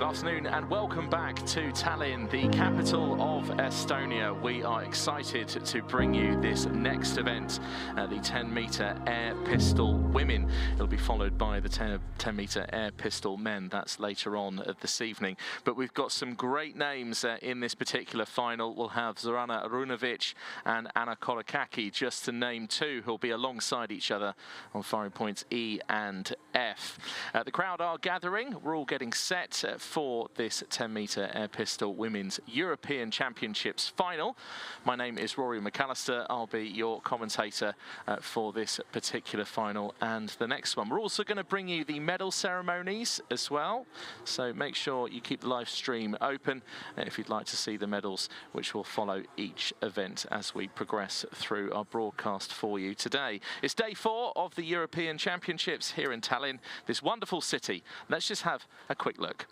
afternoon and welcome back to Tallinn, the capital of Estonia. We are excited to bring you this next event, the 10-metre air pistol women. It'll be followed by the 10-metre air pistol men. That's later on this evening. But we've got some great names in this particular final. We'll have Zorana Arunovic and Anna Korakaki, just to name two, who'll be alongside each other on firing points E and F. The crowd are gathering. We're all getting set for this 10-metre air pistol women's European Championships final. My name is Rory McAllister. I'll be your commentator for this particular final and the next one. We're also going to bring you the medal ceremonies as well, so make sure you keep the live stream open if you'd like to see the medals, which will follow each event as we progress through our broadcast for you today. It's day 4 of the European Championships here in Tallinn, this wonderful city. Let's just have a quick look.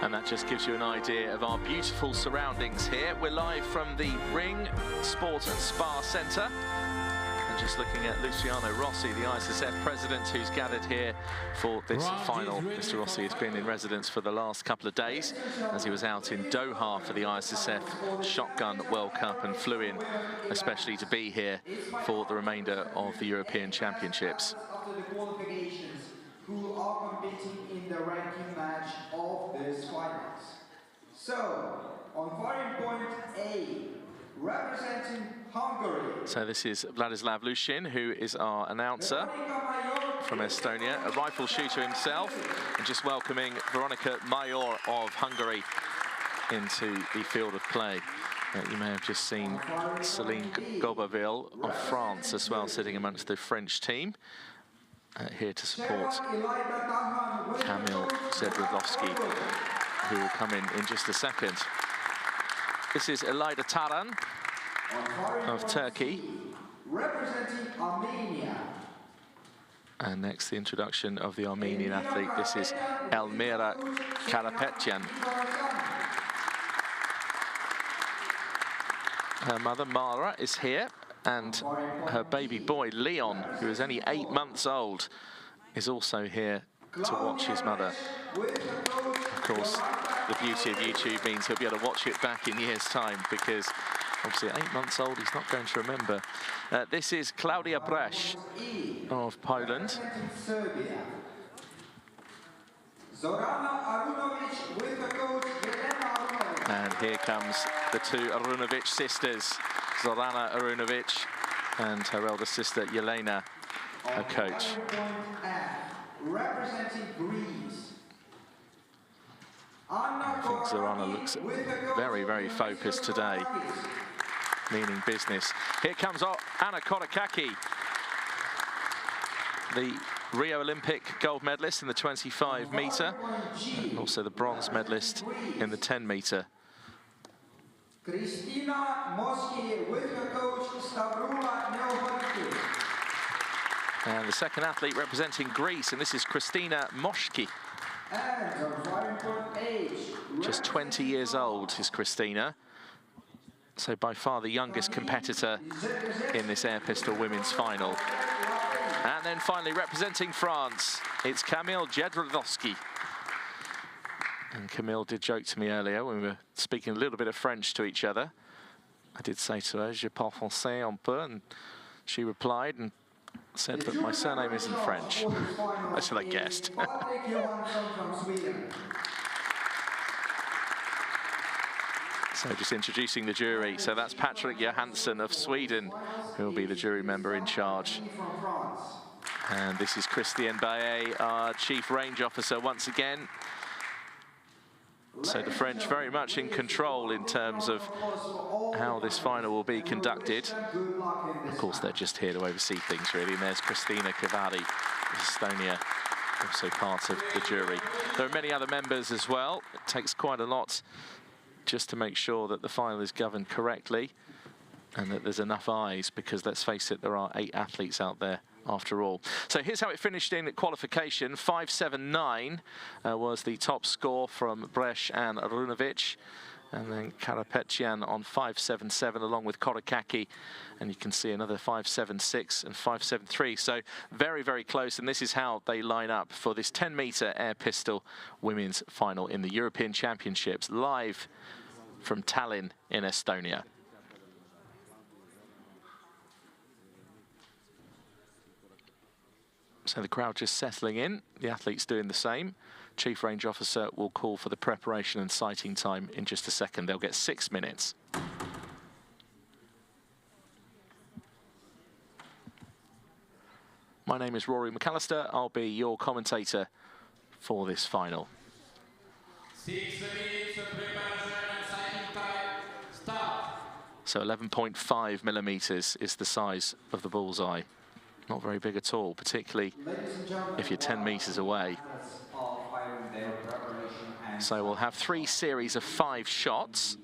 And that just gives you an idea of our beautiful surroundings here. We're live from the Ring Sport and Spa Centre. And just looking at Luciano Rossi, the ISSF president, who's gathered here for this final. Mr. Rossi has been in residence for the last couple of days, as he was out in Doha for the ISSF Shotgun World Cup and flew in especially to be here for the remainder of the European Championships. Who are competing in the ranking match of this finals. So, on firing point A, representing Hungary. So this is Vladislav Lushin, who is our announcer from Estonia, a rifle shooter himself, and just welcoming Veronika Major of Hungary into the field of play. You may have just seen Celine Gobaville of France as well, sitting amongst the French team. Here to support Kamil Zedrodowski, who will come in just a second. This is Elida Taran of Turkey. Representing Armenia. And next, the introduction of the Armenian athlete. This is Elmira Karapetyan. Her mother, Mara, is here. And her baby boy, Leon, who is only 8 months old, is also here to watch his mother. Of course, the beauty of YouTube means he'll be able to watch it back in years' time, because obviously at 8 months old, he's not going to remember. This is Klaudia Brash of Poland. And here comes the two Arunovic sisters, Zorana Arunovic and her elder sister Yelena, her coach. Representing Greece. I think Zorana looks very, very focused today, meaning business. Here comes Anna Korakaki, the Rio Olympic gold medalist in the 25-metre, and also the bronze medalist in the 10-metre. Kristina Moski with her coach Stavroula Neovariki. And the second athlete representing Greece, and this is Kristina Moski. And on firing point age, just 20 years old is Kristina. So by far the youngest competitor in this air pistol women's final. And then finally representing France, it's Camille Jedrzejowski. And Camille did joke to me earlier when we were speaking a little bit of French to each other. I did say to her, "Je parle français un peu," and she replied and said that my surname isn't French. That's what I guessed. So just introducing the jury. So that's Patrick Johansson of Sweden, who will be the jury member in charge. And this is Christian Baillet, our chief range officer once again. So the French very much in control in terms of how this final will be conducted. Of course, they're just here to oversee things, really. And there's Christina Kavari of Estonia, also part of the jury. There are many other members as well. It takes quite a lot just to make sure that the final is governed correctly and that there's enough eyes, because let's face it, there are 8 athletes out there after all. So here's how it finished in qualification. 5.79 was the top score from Breš and Runovic. And then Karapetyan on 5.77 along with Korakaki. And you can see another 5.76 and 5.73. So very, very close. And this is how they line up for this 10-meter air pistol women's final in the European Championships, live from Tallinn in Estonia. So the crowd just settling in, the athletes doing the same. Chief Range Officer will call for the preparation and sighting time in just a second. They'll get 6 minutes. My name is Rory McAllister. I'll be your commentator for this final. 6 minutes of preparation and sighting time. Start. So 11.5 millimeters is the size of the bullseye. Not very big at all, particularly if you're 10 meters away. So we'll have 3 series of 5 shots.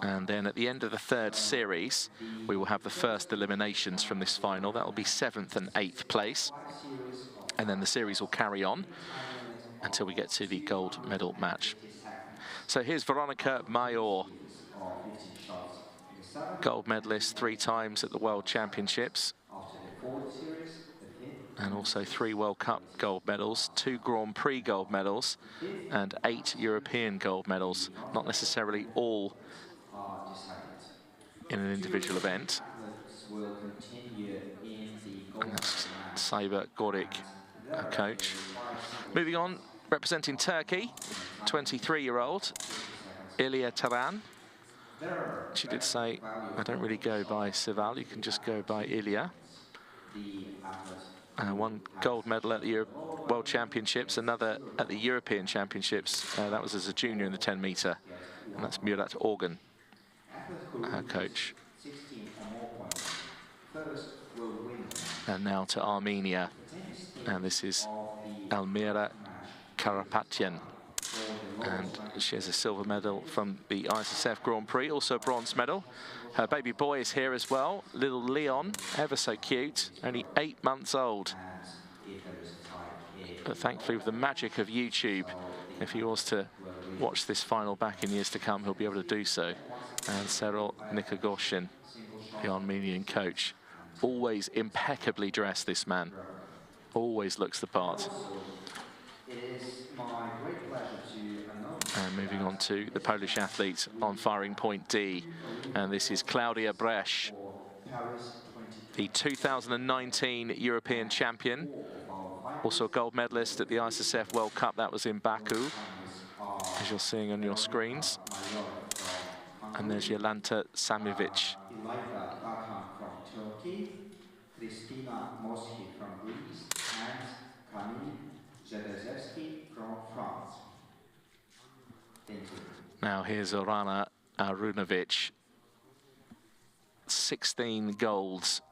And then at the end of the 3rd series, we will have the first eliminations from this final. That will be 7th and 8th place. And then the series will carry on until we get to the gold medal match. So here's Veronica Mayor, gold medalist 3 times at the World Championships. And also 3 World Cup gold medals, 2 Grand Prix gold medals, and 8 European gold medals. Not necessarily all in an individual event. And that's Saber Gorik, our coach. Moving on, representing Turkey, 23-year-old Ilya Taran. She did say, "I don't really go by Sival, you can just go by Ilya." 1 gold medal at the World Championships, another at the European Championships. That was as a junior in the 10-meter, and that's Murat Organ, our coach. And now to Armenia, and this is Elmira Karapetyan. And she has a silver medal from the ISSF Grand Prix, also a bronze medal. Her baby boy is here as well, little Leon, ever so cute, only 8 months old. But thankfully, with the magic of YouTube, if he was to watch this final back in years to come, he'll be able to do so. And Serol Nikogoshin, the Armenian coach, always impeccably dressed, this man. Always looks the part. And moving on to the Polish athlete on firing point D. And this is Klaudia Breš, the 2019 European champion. Also a gold medalist at the ISSF World Cup. That was in Baku, as you're seeing on your screens. And there's Jolanta Samovic. Kristina Moski from Greece and Camille Jedrzejowski from France. Now here's Orana Runovic. 16 golds,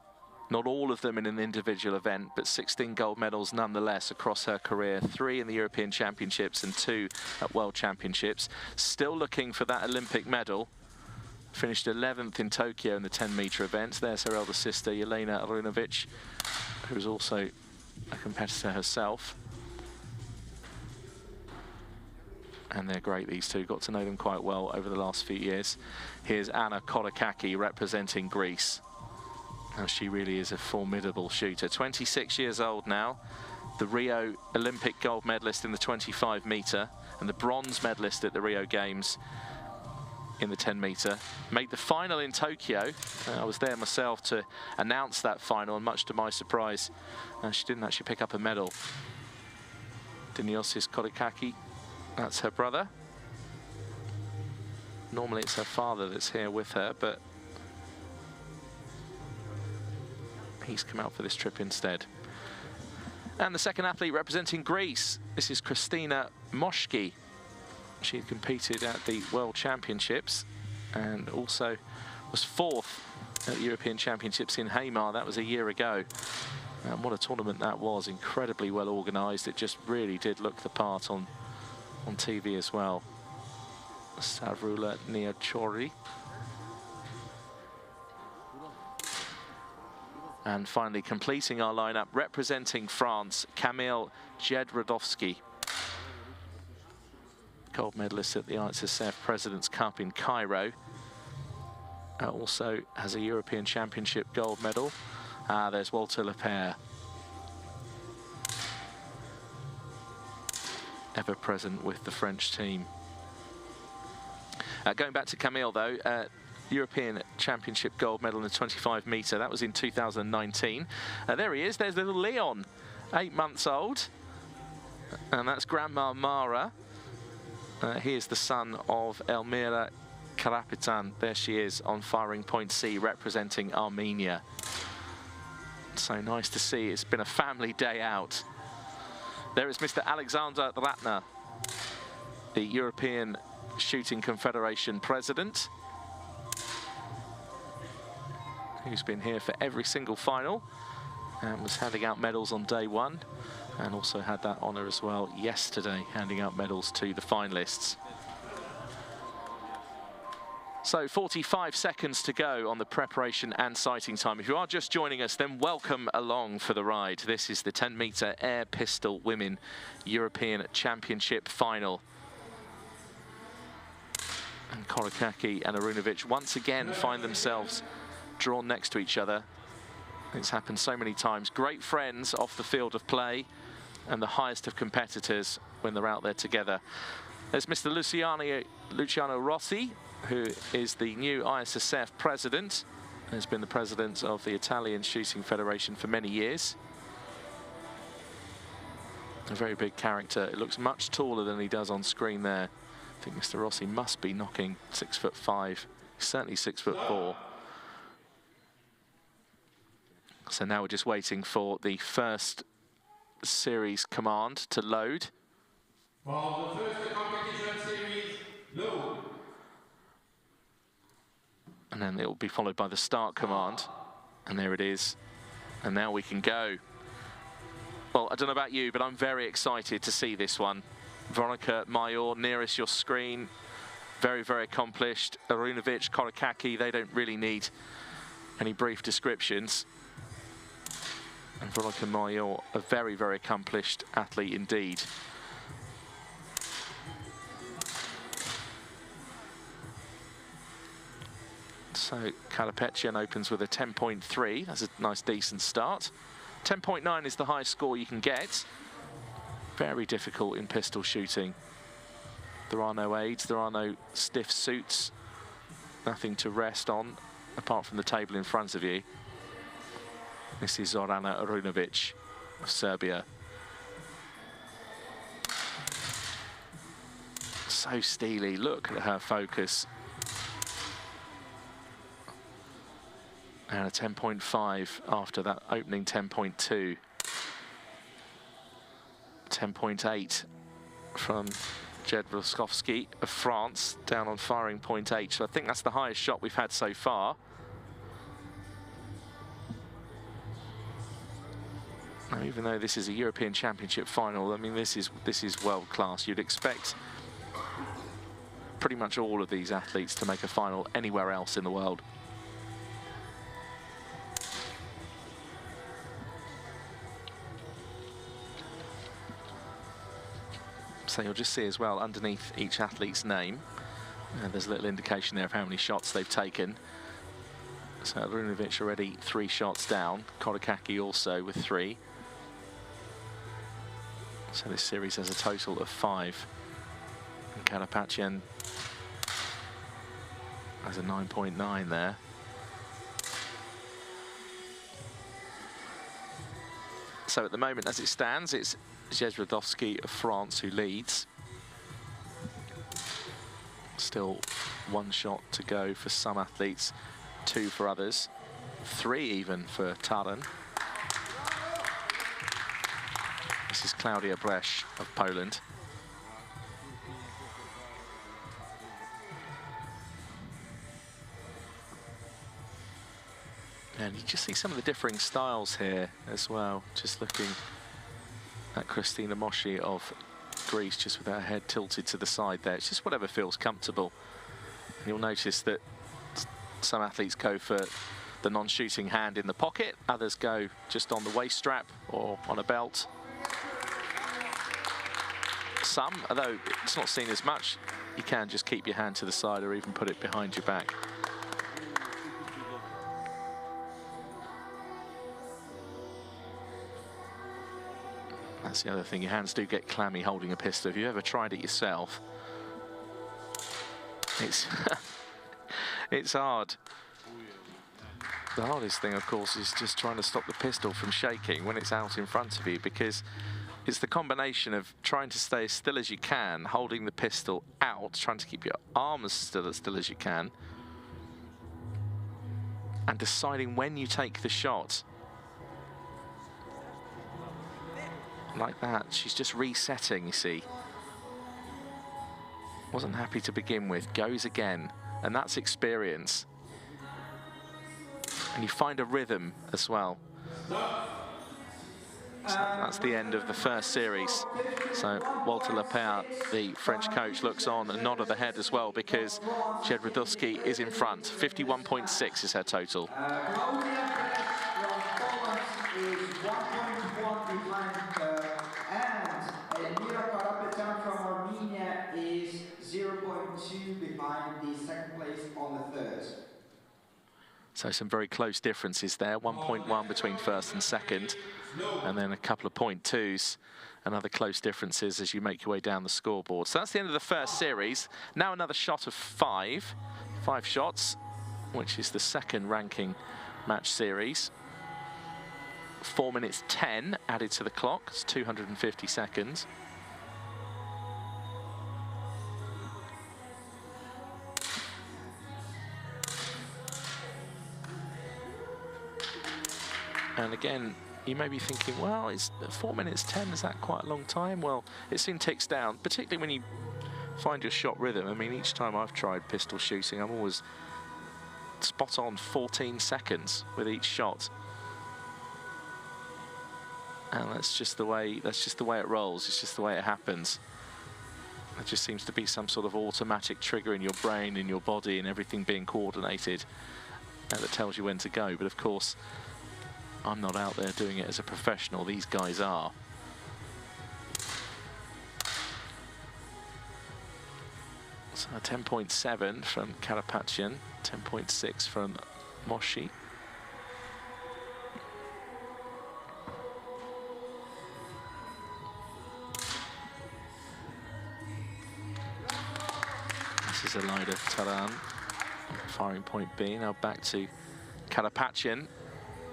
not all of them in an individual event, but 16 gold medals nonetheless across her career. 3 in the European Championships and 2 at World Championships. Still looking for that Olympic medal. Finished 11th in Tokyo in the 10-metre event. There's her elder sister, Jelena Arunovic, who's also a competitor herself. And they're great, these two. Got to know them quite well over the last few years. Here's Anna Korakaki representing Greece. Now, she really is a formidable shooter. 26 years old now. The Rio Olympic gold medalist in the 25-metre and the bronze medalist at the Rio Games in the 10-metre. Made the final in Tokyo. I was there myself to announce that final, and much to my surprise, she didn't actually pick up a medal. Deniosis Korakaki, that's her brother. Normally it's her father that's here with her, but he's come out for this trip instead. And the second athlete representing Greece, this is Christina Moshki. She had competed at the World Championships and also was 4th at the European Championships in Hamar. That was a year ago. And what a tournament that was, incredibly well organised. It just really did look the part on TV as well. Savrula Niachori. And finally, completing our lineup, representing France, Kamil Jedrzejowski. Gold medalist at the ISSF President's Cup in Cairo. Also has a European Championship gold medal. There's Walter Lepere. Ever present with the French team. Going back to Kamil though, European Championship gold medal in the 25-metre. That was in 2019. There he is, there's little Leon, 8 months old. And that's Grandma Mara. He is the son of Elmira Karapitan. There she is on firing point C, representing Armenia. So nice to see. It's been a family day out. There is Mr. Alexander Ratner, the European Shooting Confederation president, who's been here for every single final and was handing out medals on day 1. And also had that honour as well yesterday, handing out medals to the finalists. So 45 seconds to go on the preparation and sighting time. If you are just joining us, then welcome along for the ride. This is the 10-metre air pistol women European Championship final. And Korakaki and Arunovic once again find themselves drawn next to each other. It's happened so many times. Great friends off the field of play and the highest of competitors when they're out there together. There's Mr. Luciano Rossi, who is the new ISSF president, has been the president of the Italian Shooting Federation for many years. A very big character. It looks much taller than he does on screen there. I think Mr. Rossi must be knocking 6'5", certainly 6'4". So now we're just waiting for the first series command to load. For the first competition series, load. And then it will be followed by the start command. And there it is. And now we can go. Well, I don't know about you, but I'm very excited to see this one. Veronica Mayor, nearest your screen. Very, very accomplished. Arunovic, Korakaki, they don't really need any brief descriptions. And Veronica Mayor, a very, very accomplished athlete indeed. So Karapetyan opens with a 10.3. That's a nice, decent start. 10.9 is the highest score you can get. Very difficult in pistol shooting. There are no aids, there are no stiff suits. Nothing to rest on, apart from the table in front of you. This is Zorana Arunovic of Serbia. So steely, look at her focus. And a 10.5 after that opening 10.2. 10.8 from Jedrzejowski of France, down on firing point H. So I think that's the highest shot we've had so far. Now, even though this is a European Championship final, I mean, this is world class. You'd expect pretty much all of these athletes to make a final anywhere else in the world. So you'll just see as well, underneath each athlete's name, there's a little indication there of how many shots they've taken. So Arunovic already 3 shots down, Korakaki also with 3. So this series has a total of 5. And Karapetyan has a 9.9 there. So at the moment, as it stands, it's Jezbrodowski of France who leads. Still 1 shot to go for some athletes, 2 for others, 3 even for Taran. This is Klaudia Bresz of Poland. And you just see some of the differing styles here as well. Just looking at Kristina Moshi of Greece, just with her head tilted to the side there. It's just whatever feels comfortable. And you'll notice that some athletes go for the non-shooting hand in the pocket. Others go just on the waist strap or on a belt. Some, although it's not seen as much, you can just keep your hand to the side or even put it behind your back. That's the other thing, your hands do get clammy holding a pistol. If you've ever tried it yourself, it's it's hard. The hardest thing, of course, is just trying to stop the pistol from shaking when it's out in front of you, because it's the combination of trying to stay as still as you can, holding the pistol out, trying to keep your arms still as you can, and deciding when you take the shot. Like that, she's just resetting, you see. Wasn't happy to begin with, goes again, and that's experience. And you find a rhythm as well. So that's the end of the first series. So Walter Lepere, the French coach, looks on and nods the head as well, because Jezbrodowski is in front. 51.6 is her total. And Elmira Karapetyan from Armenia is 0.2 behind the second place on the third. So some very close differences there, 1.1 between first and second, and then a couple of 0.2s, and other close differences as you make your way down the scoreboard. So that's the end of the first series. Now another shot of 5 shots, which is the second ranking match series. 4 minutes 10 added to the clock, it's 250 seconds. And again, you may be thinking, well, is 4 minutes 10, is that quite a long time? Well, it soon ticks down, particularly when you find your shot rhythm. I mean, each time I've tried pistol shooting, I'm always spot on 14 seconds with each shot. And that's just the way it rolls. It's just the way it happens. There just seems to be some sort of automatic trigger in your brain, in your body, and everything being coordinated, and that tells you when to go. But of course, I'm not out there doing it as a professional. These guys are. So 10.7 from Karapetyan, 10.6 from Moshi. This is Elaida Taran, firing point B. Now back to Karapetyan,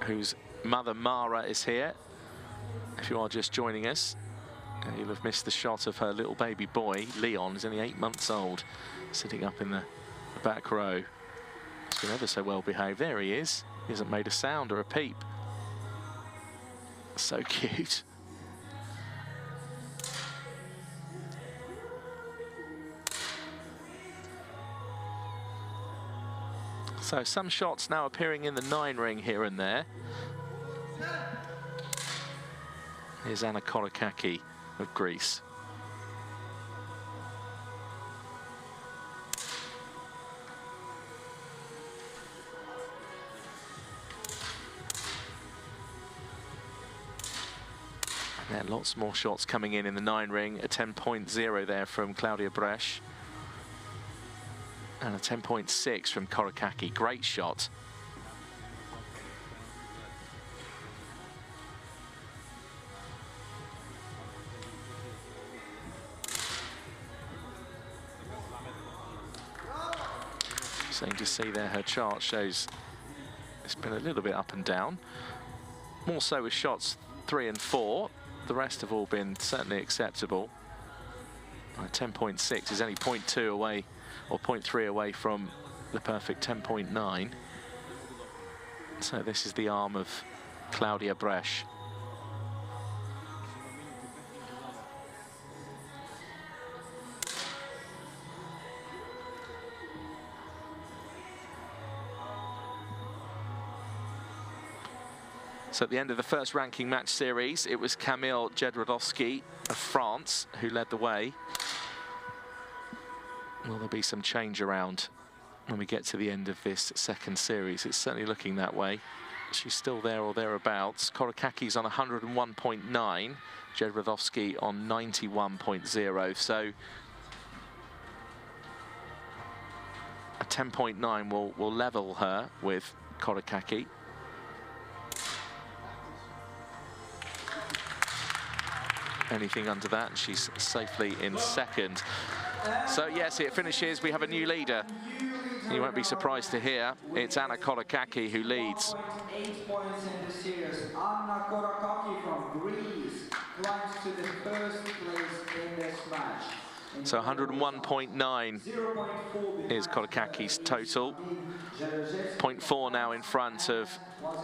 whose mother Mara is here. If you are just joining us, you'll have missed the shot of her little baby boy, Leon. He's only 8 months old, sitting up in the back row. He's been ever so well behaved. There he is. He hasn't made a sound or a peep. So cute. So some shots now appearing in the 9 ring here and there. Here's Anna Korakaki of Greece. Yeah, lots more shots coming in the 9 ring. A 10.0 there from Claudia Bresch. And a 10.6 from Korakaki. Great shot. So you can just see there her chart shows it's been a little bit up and down. More so with shots 3 and 4. The rest have all been certainly acceptable. 10.6 is only 0.2 away, or 0.3 away from the perfect 10.9. So this is the arm of Claudia Bresch. So at the end of the first ranking match series, it was Kamil Jedrzejowski of France who led the way. Will there be some change around when we get to the end of this second series? It's certainly looking that way. She's still there or thereabouts. Korakaki's on 101.9, Jedrzejowski on 91.0. So a 10.9 will level her with Korakaki. Anything under that, and she's safely in second. So yes, it finishes. We have a new leader. You won't be surprised to hear it's Anna Korakaki who leads. 8 points in the series. Anna Korakaki from Greece climbs to the first place in this match. So 101.9 is Korakaki's total. 0.4 now in front of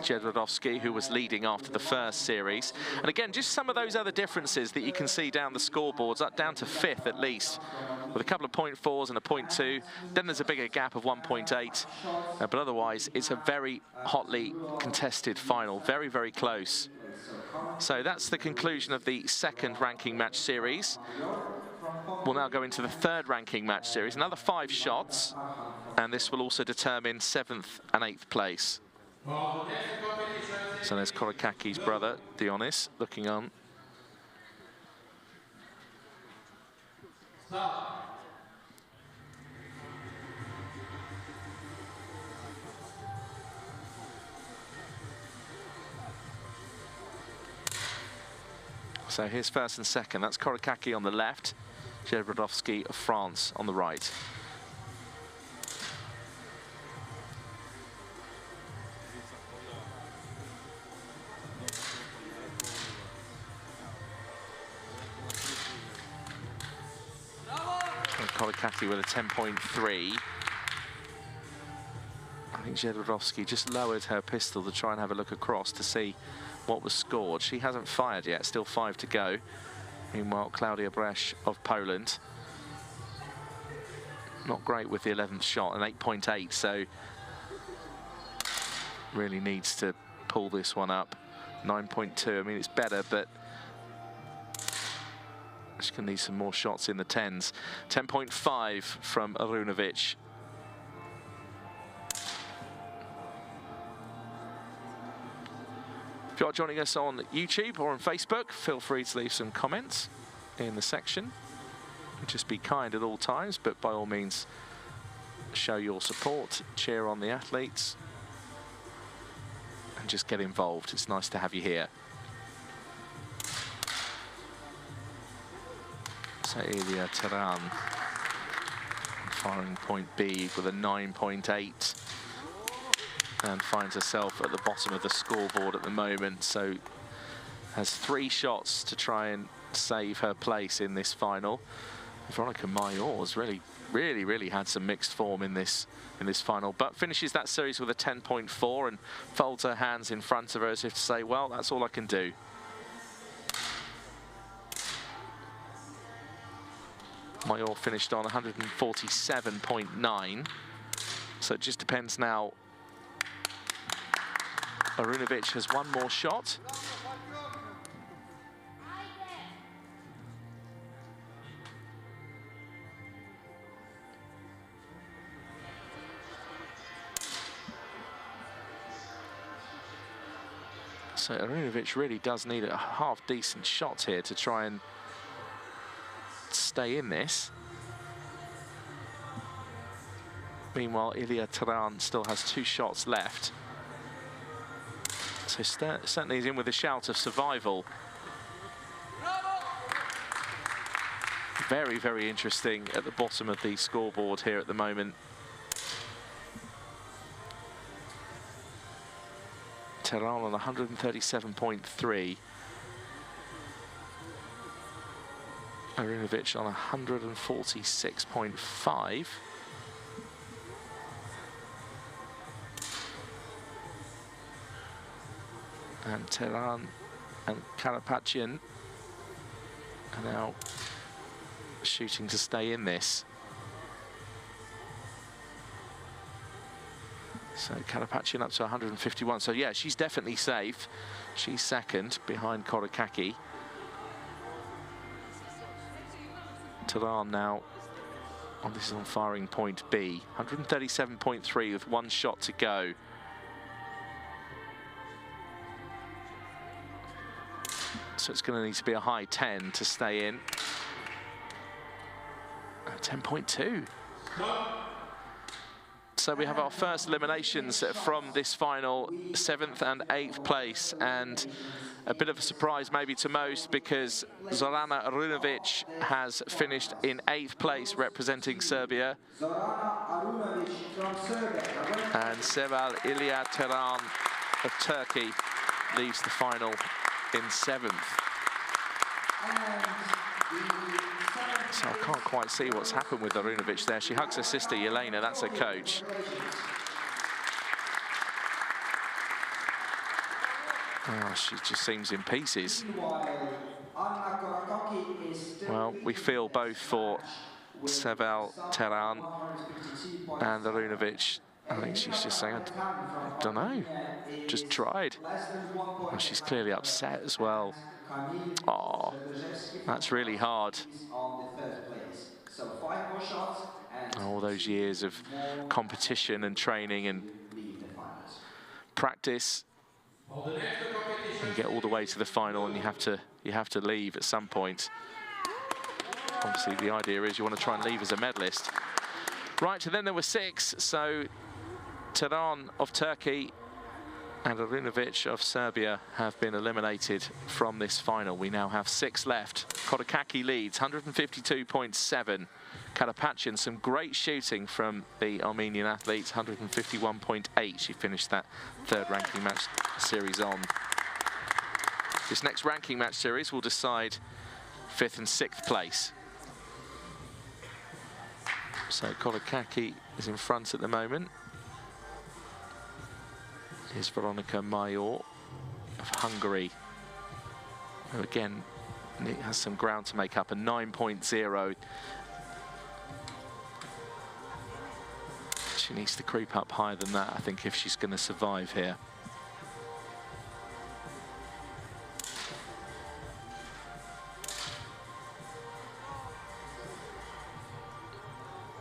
Jedrzejowski, who was leading after the first series. And again, just some of those other differences that you can see down the scoreboards, up down to 5th at least, with a couple of 0.4s and a 0.2. Then there's a bigger gap of 1.8. But otherwise, it's a very hotly contested final, very, very close. So that's the conclusion of the second ranking match series. We'll now go into the third ranking match series, another 5 shots, and this will also determine 7th and 8th place. So there's Korakaki's brother, Dionis, looking on. So here's first and second. That's Korakaki on the left, Jedrzejowski of France on the right. Korakaki with a 10.3. I think Jedrzejowski just lowered her pistol to try and have a look across to see what was scored. She hasn't fired yet, still 5 to go. Meanwhile, Claudia Bresch of Poland, not great with the 11th shot, an 8.8, so really needs to pull this one up. 9.2, I mean, it's better, but she's going to need some more shots in the 10s. 10.5 from Arunovic. If you are joining us on YouTube or on Facebook, feel free to leave some comments in the section. Just be kind at all times, but by all means, show your support, cheer on the athletes, and just get involved. It's nice to have you here. So Ilia Teran firing point B with a 9.8. And finds herself at the bottom of the scoreboard at the moment, so has 3 shots to try and save her place in this final. Veronica Mayor's really had some mixed form in this final, but finishes that series with a 10.4 and folds her hands in front of her as if to say, well, that's all I can do. Mayor finished on 147.9, so it just depends now. Arunovic has 1 more shot. So Arunovic really does need a half-decent shot here to try and stay in this. Meanwhile, Ilia Taran still has 2 shots left. So certainly he's in with a shout of survival. Very, very interesting at the bottom of the scoreboard here at the moment. Taran on 137.3. Arunovic on 146.5. And Taran and Karapetyan are now shooting to stay in this. So Karapetyan up to 151. So yeah, she's definitely safe. She's second behind Korakaki. Taran now, this is on firing point B. 137.3 with 1 shot to go. So it's going to need to be a high 10 to stay in. 10.2. So we have our first eliminations from this final, 7th and 8th place, and a bit of a surprise maybe to most because Zorana Arunovic has finished in 8th place representing Serbia. And Seval Ilia Taran of Turkey leaves the final in 7th. So I can't quite see what's happened with Arunovic there. She hugs her sister Yelena, that's her coach. Oh, she just seems in pieces. Well, we feel both for Seval Taran and Arunovic. I think she's just saying, I don't know, just tried. Oh, she's clearly upset as well. Oh, that's really hard. All those years of competition and training and practice. You get all the way to the final and you have to leave at some point. Obviously, the idea is you want to try and leave as a medalist. Right, and then there were 6. So Taran of Turkey and Arunovic of Serbia have been eliminated from this final. We now have 6 left. Korakaki leads, 152.7. Karapetyan, some great shooting from the Armenian athletes, 151.8. She finished that 3rd ranking match series on. This next ranking match series will decide 5th and 6th place. So Korakaki is in front at the moment. Here's Veronica Major of Hungary, who again has some ground to make up, a 9.0. She needs to creep up higher than that, I think, if she's going to survive here.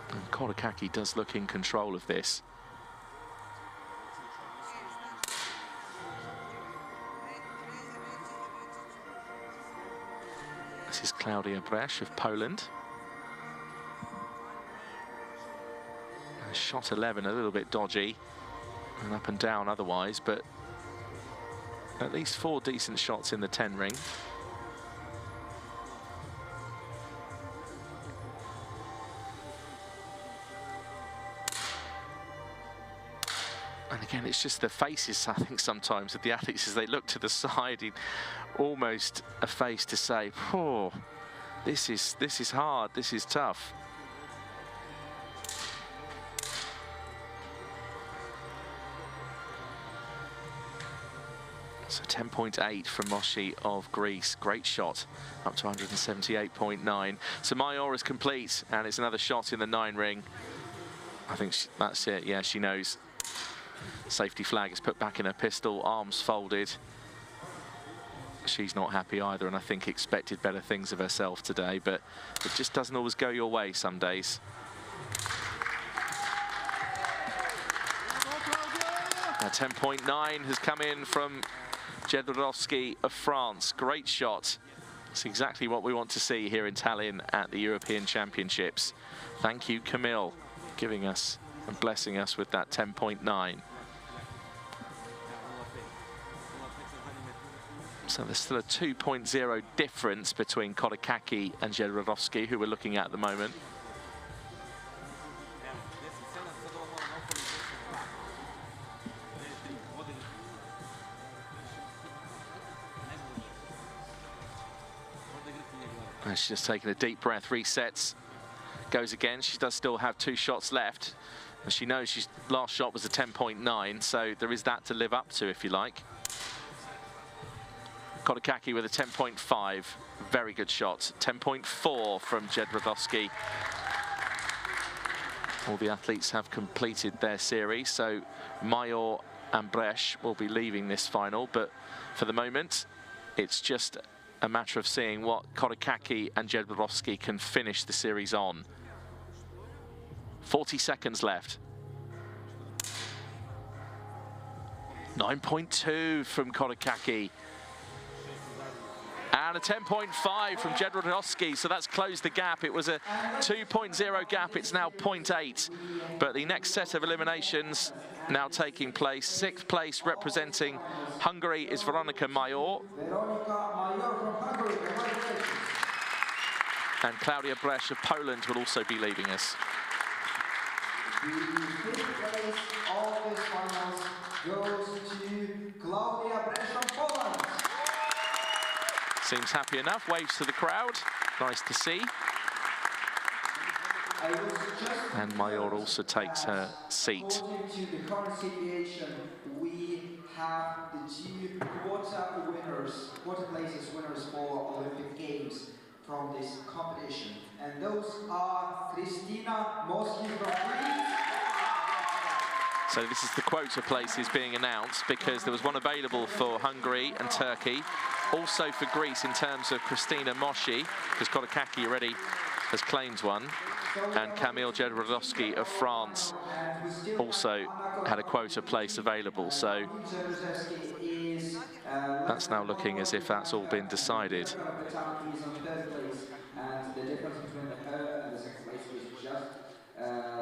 And Korakaki does look in control of this. This is Klaudia Bresz of Poland. Shot 11, a little bit dodgy and up and down otherwise, but at least 4 decent shots in the 10 ring. And again, it's just the faces, I think, sometimes of the athletes as they look to the side, almost a face to say, oh, this is hard, this is tough. So 10.8 from Moshi of Greece. Great shot, up to 178.9. So Major is complete, and it's another shot in the 9 ring. I think that's it. Yeah, she knows. Safety flag is put back in her pistol, arms folded. She's not happy either, and I think expected better things of herself today, but it just doesn't always go your way some days. Now 10.9 has come in from Jedrzejowski of France. Great shot. It's exactly what we want to see here in Tallinn at the European Championships. Thank you, Camille, giving us and blessing us with that 10.9. So there's still a 2.0 difference between Korakaki and Jedrzejowski, who we're looking at the moment. And she's just taking a deep breath, resets, goes again. She does still have 2 shots left. And she knows she's last shot was a 10.9, so there is that to live up to, if you like. Korakaki with a 10.5, very good shot. 10.4 from Jedrzejowski. All the athletes have completed their series, so Major and Bresch will be leaving this final, but for the moment, it's just a matter of seeing what Korakaki and Jedrzejowski can finish the series on. 40 seconds left. 9.2 from Korakaki. And a 10.5 from Jedrzejowski, so that's closed the gap. It was a 2.0 gap, it's now 0.8. But the next set of eliminations now taking place. 6th place representing Hungary is Veronika Major. And Klaudia Bresch of Poland will also be leaving us. The 5th place of this finals goes to Klaudia Bresch from Poland. Seems happy enough, waves to the crowd, nice to see. And Major also takes her seat. According to the current situation, we have the 2 quarter places winners for Olympic Games from this competition. And those are Kristina Moschy from Greece. So this is the quota places being announced because there was one available for Hungary and Turkey. Also for Greece in terms of Kristina Moschy, because Korakaki already has claimed one. And Kamil Jedrzejowski of France also had a quota place available. So that's now looking as if that's all been decided. And the difference between her and the 2nd place was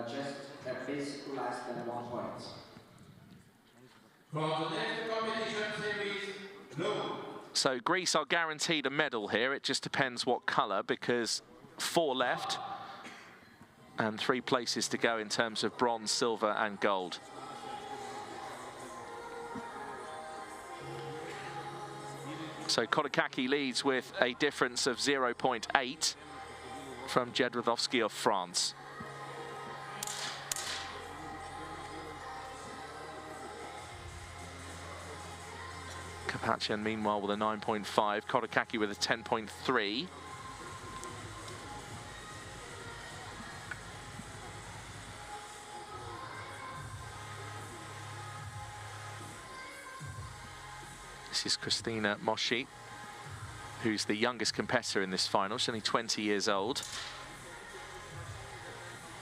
just a bit less than 1 point. For the next competition series, blue. So Greece are guaranteed a medal here. It just depends what colour, because 4 left and 3 places to go in terms of bronze, silver and gold. So Korakaki leads with a difference of 0.8 from Jedrzejowski of France. Karapetyan meanwhile with a 9.5, Korakaki with a 10.3. This is Kristina Moschy, who's the youngest competitor in this final. She's only 20 years old.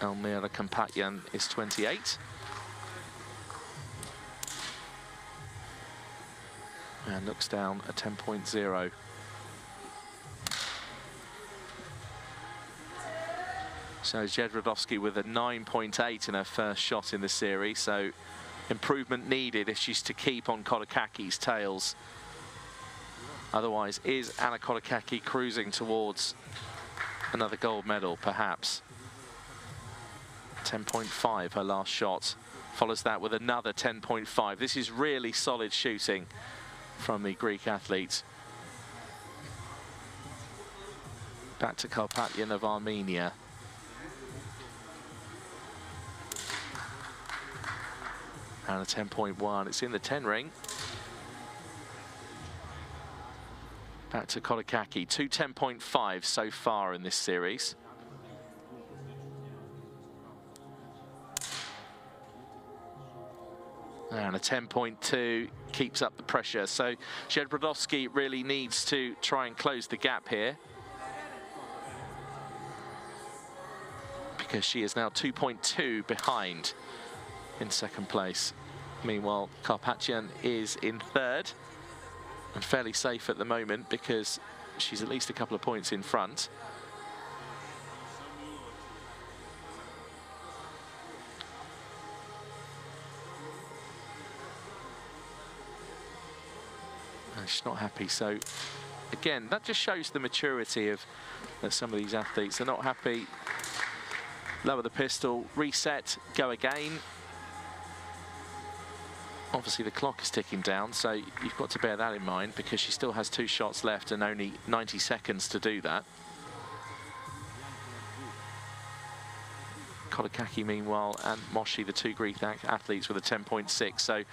Elmira Karapetyan is 28. And looks down a 10.0. So Jedrzejowski with a 9.8 in her first shot in the series. So improvement needed if she's to keep on Korakaki's tails. Otherwise, is Anna Korakaki cruising towards another gold medal, perhaps? 10.5, her last shot. Follows that with another 10.5. This is really solid shooting from the Greek athlete. Back to Karapetyan of Armenia. And a 10.1, it's in the 10 ring. Back to Korakaki, 2 10.5 so far in this series. And a 10.2 keeps up the pressure. So Jedrzejowski really needs to try and close the gap here, because she is now 2.2 behind in second place. Meanwhile, Karapetyan is in third. and fairly safe at the moment because she's at least a couple of points in front. And she's not happy, so again, that just shows the maturity of some of these athletes. They're not happy, lower the pistol, reset, go again. Obviously the clock is ticking down, so you've got to bear that in mind because she still has 2 shots left and only 90 seconds to do that. Kodakaki, meanwhile, and Moshi, the 2 Greek athletes, with a 10.6. So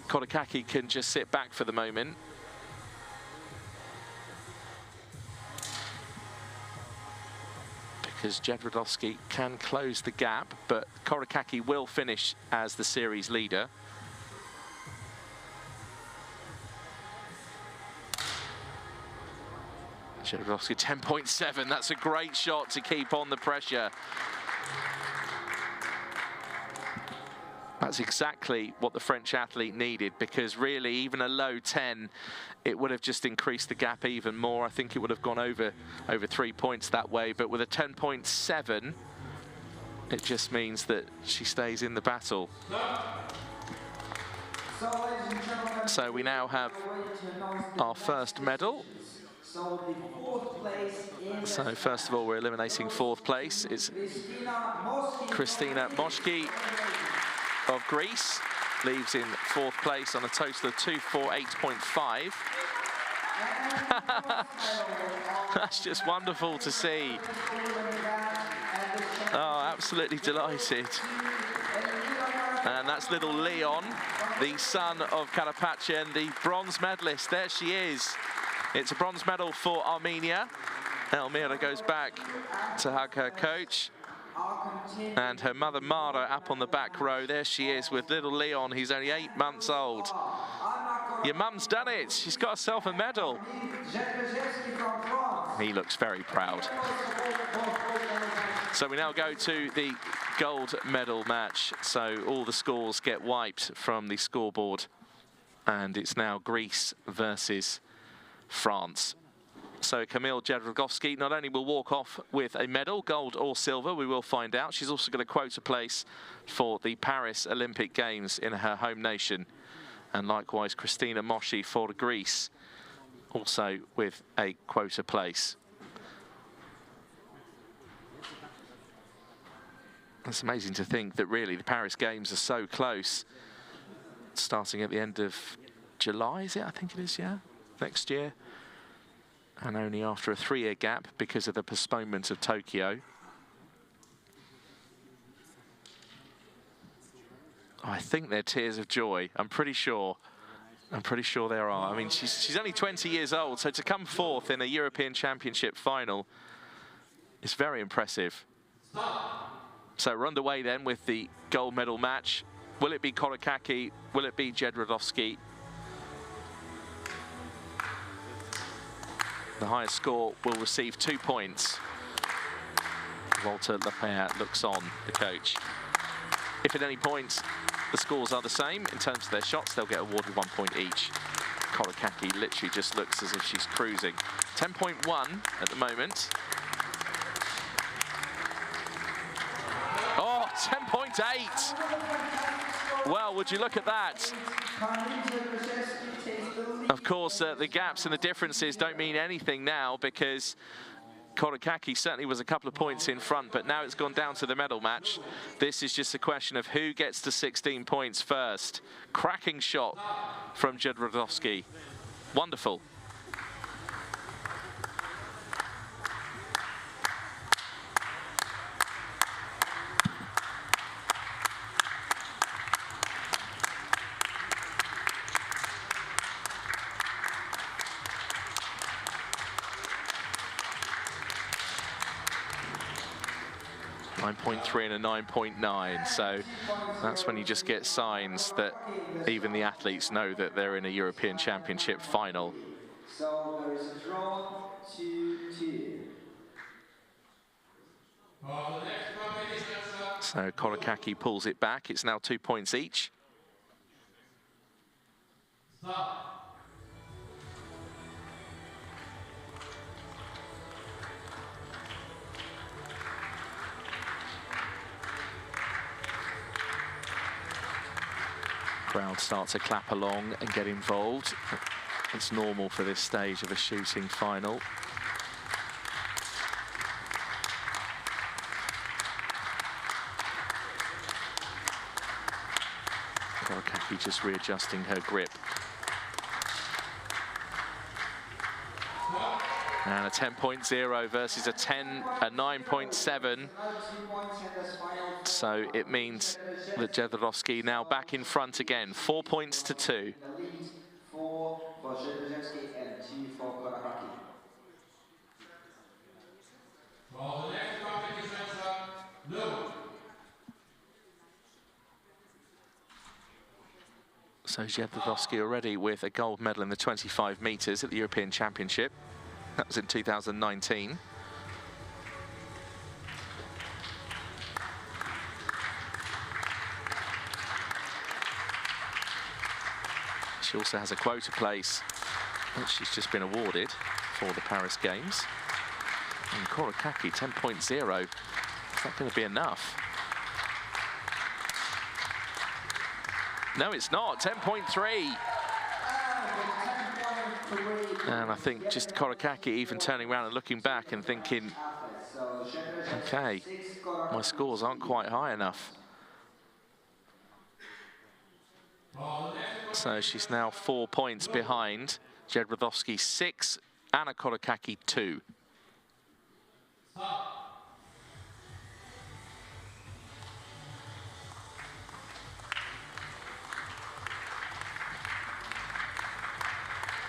Kodakaki can just sit back for the moment. Because Jedrzejowski can close the gap, but Kodakaki will finish as the series leader. Jedrzejowski 10.7, that's a great shot to keep on the pressure. That's exactly what the French athlete needed, because really even a low 10, it would have just increased the gap even more. I think it would have gone over 3 points that way, but with a 10.7, it just means that she stays in the battle. So we now have our first medal. So first of all, we're eliminating 4th place. It's Kristina Moshki of Greece, leaves in 4th place on a total of 248.5. That's just wonderful to see. Oh, absolutely delighted. And that's little Leon, the son of Karapetyan, the bronze medalist. There she is. It's a bronze medal for Armenia. Elmira goes back to hug her coach. And her mother, Mara, up on the back row. There she is with little Leon. He's only 8 months old. Your mum's done it. She's got herself a medal. He looks very proud. So we now go to the gold medal match. So all the scores get wiped from the scoreboard. And it's now Greece versus France. So Kamil Jedrzejowski not only will walk off with a medal, gold or silver, we will find out. She's also got a quota place for the Paris Olympic Games in her home nation. And likewise, Kristina Moshi for Greece, also with a quota place. It's amazing to think that really the Paris Games are so close. Starting at the end of July, is it? I think it is, yeah, next year. And only after a 3-year gap because of the postponement of Tokyo. I think they're tears of joy. I'm pretty sure there are. I mean, she's only 20 years old, so to come 4th in a European Championship final is very impressive. So we're underway then with the gold medal match. Will it be Kodakaki? Will it be Jedrzejowski? The highest score will receive 2 points. Walter Lapierre looks on, the coach. If at any point the scores are the same in terms of their shots, they'll get awarded 1 point each. Kodakaki literally just looks as if she's cruising. 10.1 at the moment. Oh, 10.8! Well, would you look at that? Of course, the gaps and the differences don't mean anything now because Kodakaki certainly was a couple of points in front, but now it's gone down to the medal match. This is just a question of who gets to 16 points first. Cracking shot from Jedrzejowski. Wonderful. .3 and a 9.9, so that's when you just get signs that even the athletes know that they're in a European Championship final. So there is a draw 2-2. So Kodakaki pulls it back. It's now 2 points each. Crowd start to clap along and get involved. It's normal for this stage of a shooting final. Korakaki just readjusting her grip. And a 10.0 versus a 9.7. So it means that Jedrzejewski now back in front again, 4 points to 2. So Jedrzejewski already with a gold medal in the 25 metres at the European Championship. That was in 2019. She also has a quota place that she's just been awarded for the Paris Games. And Korakaki, 10.0. Is that going to be enough? No, it's not. 10.3. And I think just Korakaki even turning around and looking back and thinking, okay, my scores aren't quite high enough. So she's now 4 points behind. Jedrzejewski 6, Anna Korakaki 2.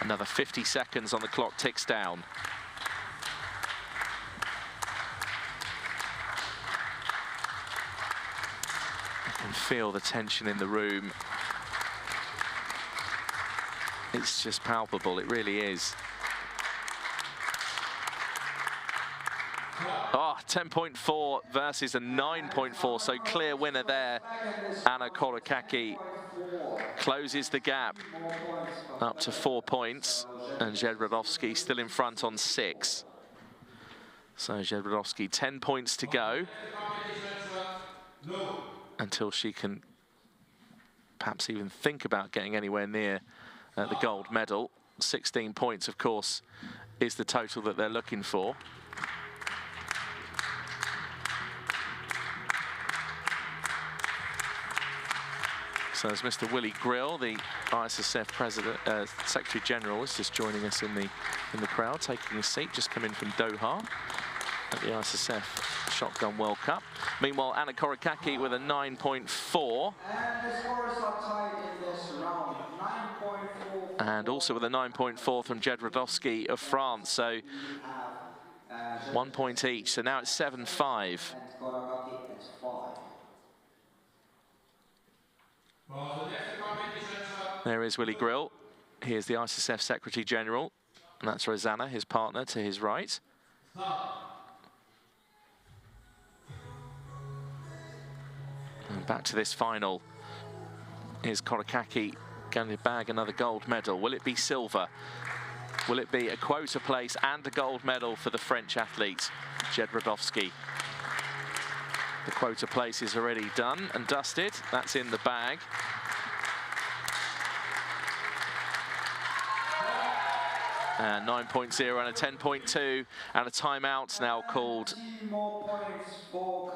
Another 50 seconds on the clock ticks down. I can feel the tension in the room. It's just palpable, it really is. Oh, 10.4 versus a 9.4, so clear winner there. Anna Korakaki closes the gap up to 4 points, and Jedrzejewski still in front on 6. So Jedrzejewski 10 points to go until she can perhaps even think about getting anywhere near the gold medal. 16 points, of course, is the total that they're looking for. So as Mr. Willie Grill, the ISSF President, Secretary General, is just joining us in the crowd, taking a seat, just come in from Doha at the ISSF Shotgun World Cup. Meanwhile, Anna Korakaki with a 9.4. And the scores are tied in this round, 9.4. And also with a 9.4 from Jedrzejewski of France, so 1 point each. So now it's 7-5. And Korakaki at 5. There is Willie Grill. Here's the ISSF Secretary General, and that's Rosanna, his partner, to his right. And back to this final. Is Korakaki going to bag another gold medal? Will it be silver? Will it be a quota place and a gold medal for the French athlete, Jedrzejewski? The quota place is already done and dusted. That's in the bag. And 9.0 and a 10.2 and a timeout now called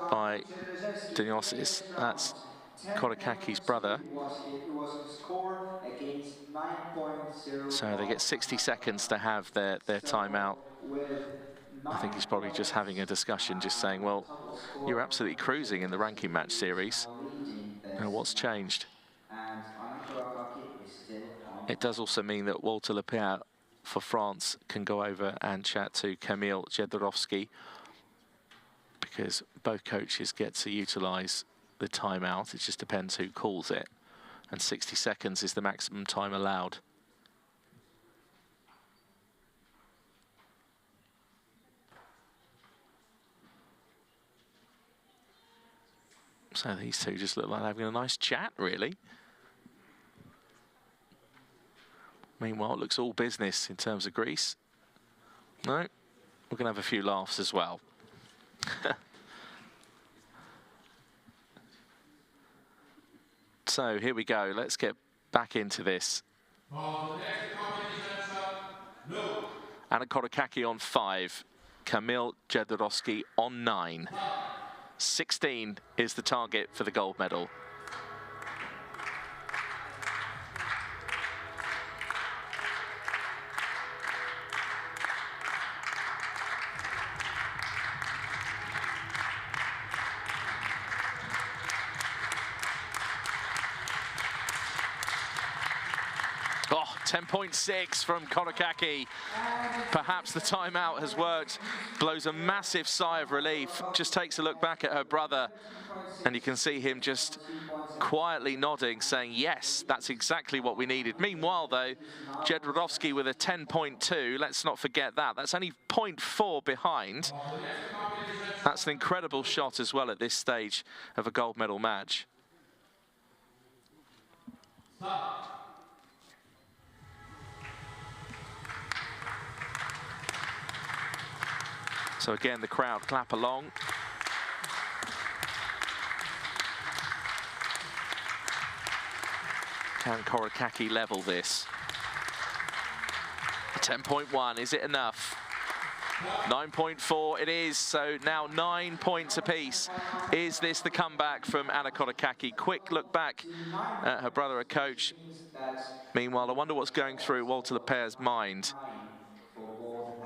by Diniosis. That's Korakaki's brother. So they get 60 seconds to have their timeout. I think he's probably just having a discussion, just saying, well, you're absolutely cruising in the ranking match series. What's changed? It does also mean that Walter Lepierre for France can go over and chat to Kamil Jedrzejewski, because both coaches get to utilise the timeout. It just depends who calls it, and 60 seconds is the maximum time allowed. So these two just look like having a nice chat, really. Meanwhile, it looks all business in terms of Greece. No, we're going to have a few laughs as well. So here we go. Let's get back into this. Anna Korakaki on 5. Kamil Jedrzejowski on 9. 16 is the target for the gold medal. Oh, 10.6 from Korakaki. Perhaps the timeout has worked. Blows a massive sigh of relief. Just takes a look back at her brother, and you can see him just quietly nodding, saying, yes, that's exactly what we needed. Meanwhile, though, Jedrzejowski with a 10.2. Let's not forget that. That's only 0.4 behind. That's an incredible shot as well at this stage of a gold medal match. So again, the crowd clap along. Can Korakaki level this? 10.1, is it enough? 9.4 it is, so now 9 points apiece. Is this the comeback from Anna Korakaki? Quick look back at her brother, a coach. Meanwhile, I wonder what's going through Walter Lepaire's mind.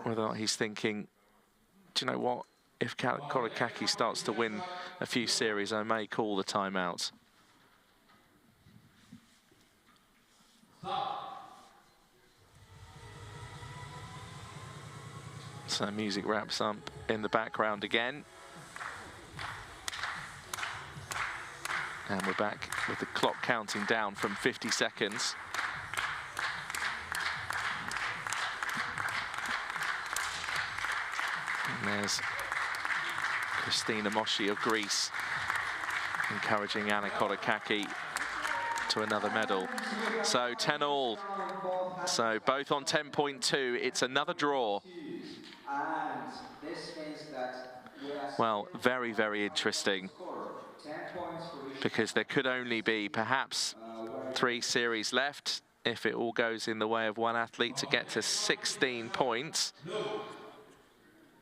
Whether or not he's thinking, do you know what? If Korakaki starts to win a few series, I may call the timeout. So music wraps up in the background again. And we're back with the clock counting down from 50 seconds. And there's Kristina Moshi of Greece encouraging Anna Korakaki to another medal. So 10-all. So both on 10.2. It's another draw. Well, very, very interesting, because there could only be perhaps 3 series left if it all goes in the way of one athlete to get to 16 points.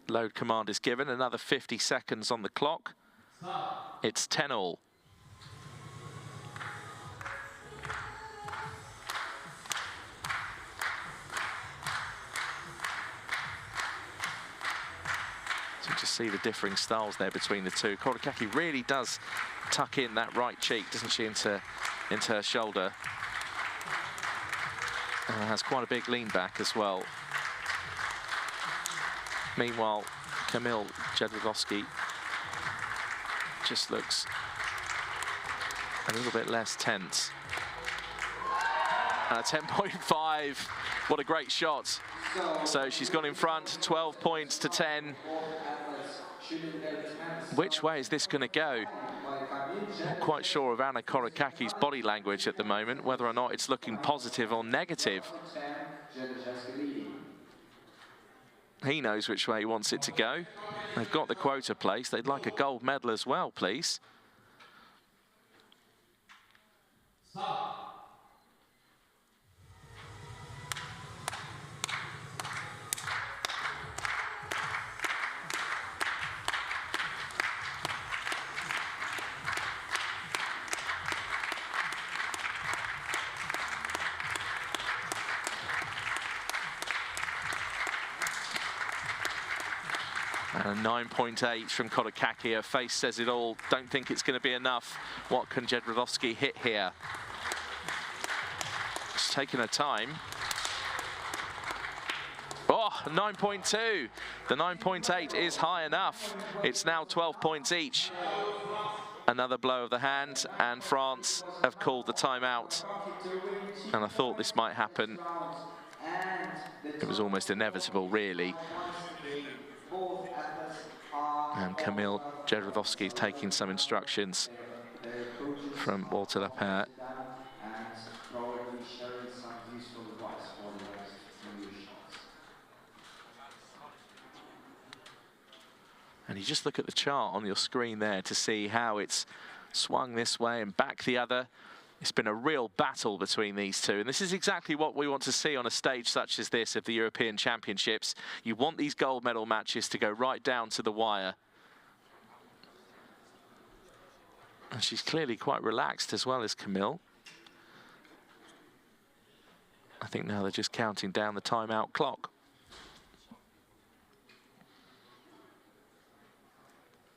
Load command is given, another 50 seconds on the clock. It's 10-all. So you just see the differing styles there between the two. Korakaki really does tuck in that right cheek, doesn't she, into her shoulder. And has quite a big lean back as well. Meanwhile, Kamil Jedrzejowski just looks a little bit less tense. And a 10.5, what a great shot. So she's gone in front, 12 points to 10. Which way is this going to go? Not quite sure of Anna Korakaki's body language at the moment, whether or not it's looking positive or negative. He knows which way he wants it to go. They've got the quota place. They'd like a gold medal as well, please. And a 9.8 from Korakaki. Her face says it all. Don't think it's going to be enough. What can Jedrzejowski hit here? She's taking her time. Oh, 9.2. The 9.8 is high enough. It's now 12 points each. Another blow of the hand, and France have called the timeout. And I thought this might happen. It was almost inevitable, really. And Kamil Jedrzejowski is taking some instructions from Walter Lepere. And you just look at the chart on your screen there to see how it's swung this way and back the other. It's been a real battle between these two, and this is exactly what we want to see on a stage such as this of the European Championships. You want these gold medal matches to go right down to the wire. And she's clearly quite relaxed as well as Camille. I think now they're just counting down the timeout clock.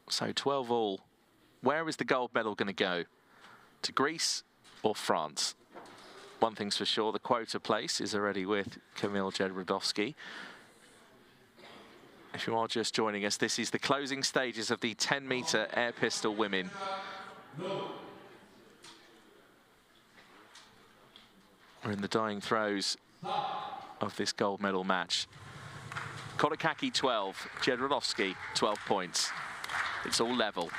So 12 all. Where is the gold medal going to go? To Greece or France? One thing's for sure, the quota place is already with Kamil Jedrzejowski. If you are just joining us, this is the closing stages of the 10-meter air pistol women. We're in the dying throes of this gold medal match. Korakaki 12, Jedrzejowski 12 points. It's all level.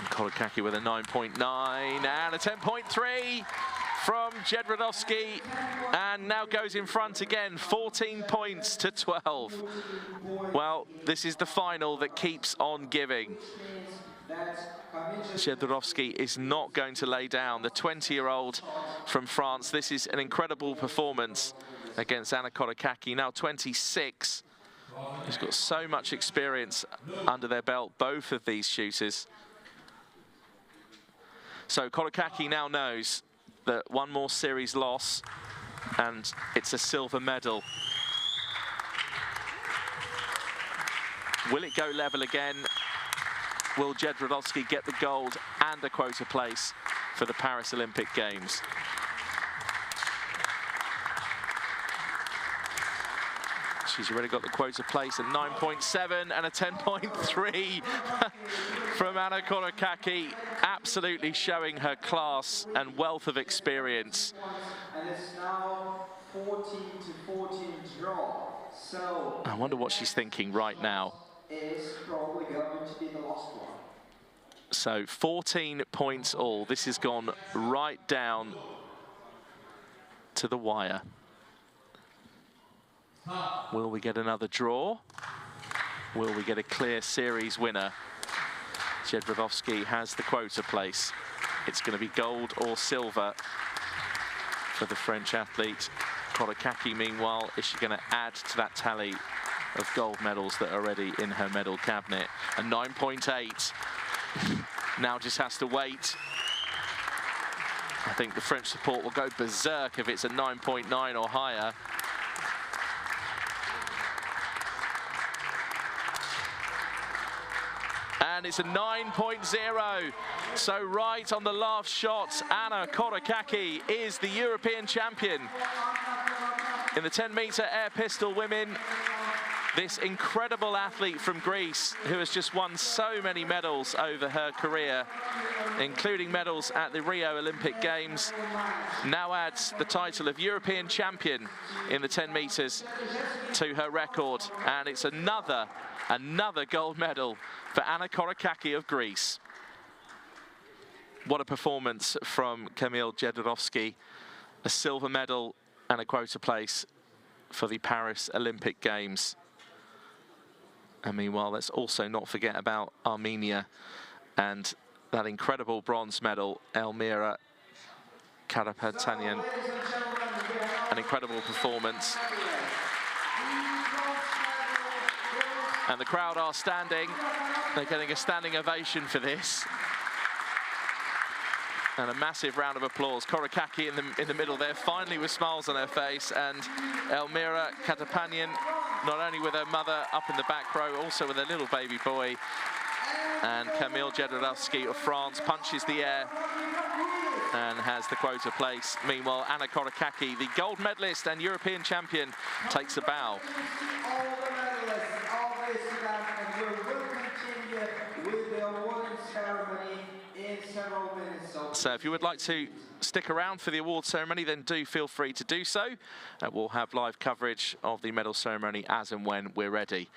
Korakaki with a 9.9 and a 10.3 from Jedrzejowski, and now goes in front again, 14 points to 12. Well, this is the final that keeps on giving. Jedrzejowski is not going to lay down. The 20-year-old from France, this is an incredible performance against Anna Korakaki, now 26. He's got so much experience under their belt, both of these shooters. So Korakaki now knows that one more series loss and it's a silver medal. Will it go level again? Will Jedrzejowski get the gold and a quota place for the Paris Olympic Games? She's already got the quota place, a 9.7 and a 10.3 from Anna Korakaki, absolutely showing her class and wealth of experience. And it's now 14-14 draw. So I wonder what she's thinking right now. Is probably going to be the last one. So 14 points all. This has gone right down to the wire. Will we get another draw? Will we get a clear series winner? Jedrzejowski has the quota place. It's going to be gold or silver for the French athlete. Korakaki, meanwhile, is she going to add to that tally of gold medals that are already in her medal cabinet? A 9.8. Now just has to wait. I think the French support will go berserk if it's a 9.9 or higher. And it's a 9.0. So right on the last shot, Anna Korakaki is the European champion. In the 10-meter air pistol women, this incredible athlete from Greece who has just won so many medals over her career, including medals at the Rio Olympic Games, now adds the title of European champion in the 10 meters to her record. And it's another gold medal for Anna Korakaki of Greece. What a performance from Kamil Jedrzejowski. A silver medal and a quota place for the Paris Olympic Games. And meanwhile, let's also not forget about Armenia and that incredible bronze medal, Elmira Karapetyan. An incredible performance. And the crowd are standing. They're getting a standing ovation for this. And a massive round of applause. Korakaki in the middle there, finally with smiles on her face, and Elmira Karapetyan, not only with her mother up in the back row, also with her little baby boy. And Kamil Jedrzejowski of France punches the air and has the quota place. Meanwhile, Anna Korakaki, the gold medalist and European champion, takes a bow. So if you would like to stick around for the award ceremony, then do feel free to do so. We'll have live coverage of the medal ceremony as and when we're ready.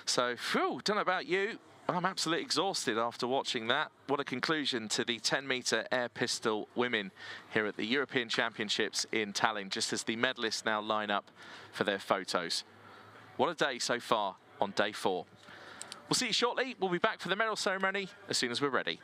So, don't know about you, I'm absolutely exhausted after watching that. What a conclusion to the 10-metre air pistol women here at the European Championships in Tallinn, just as the medalists now line up for their photos. What a day so far on day 4. We'll see you shortly. We'll be back for the medal ceremony as soon as we're ready.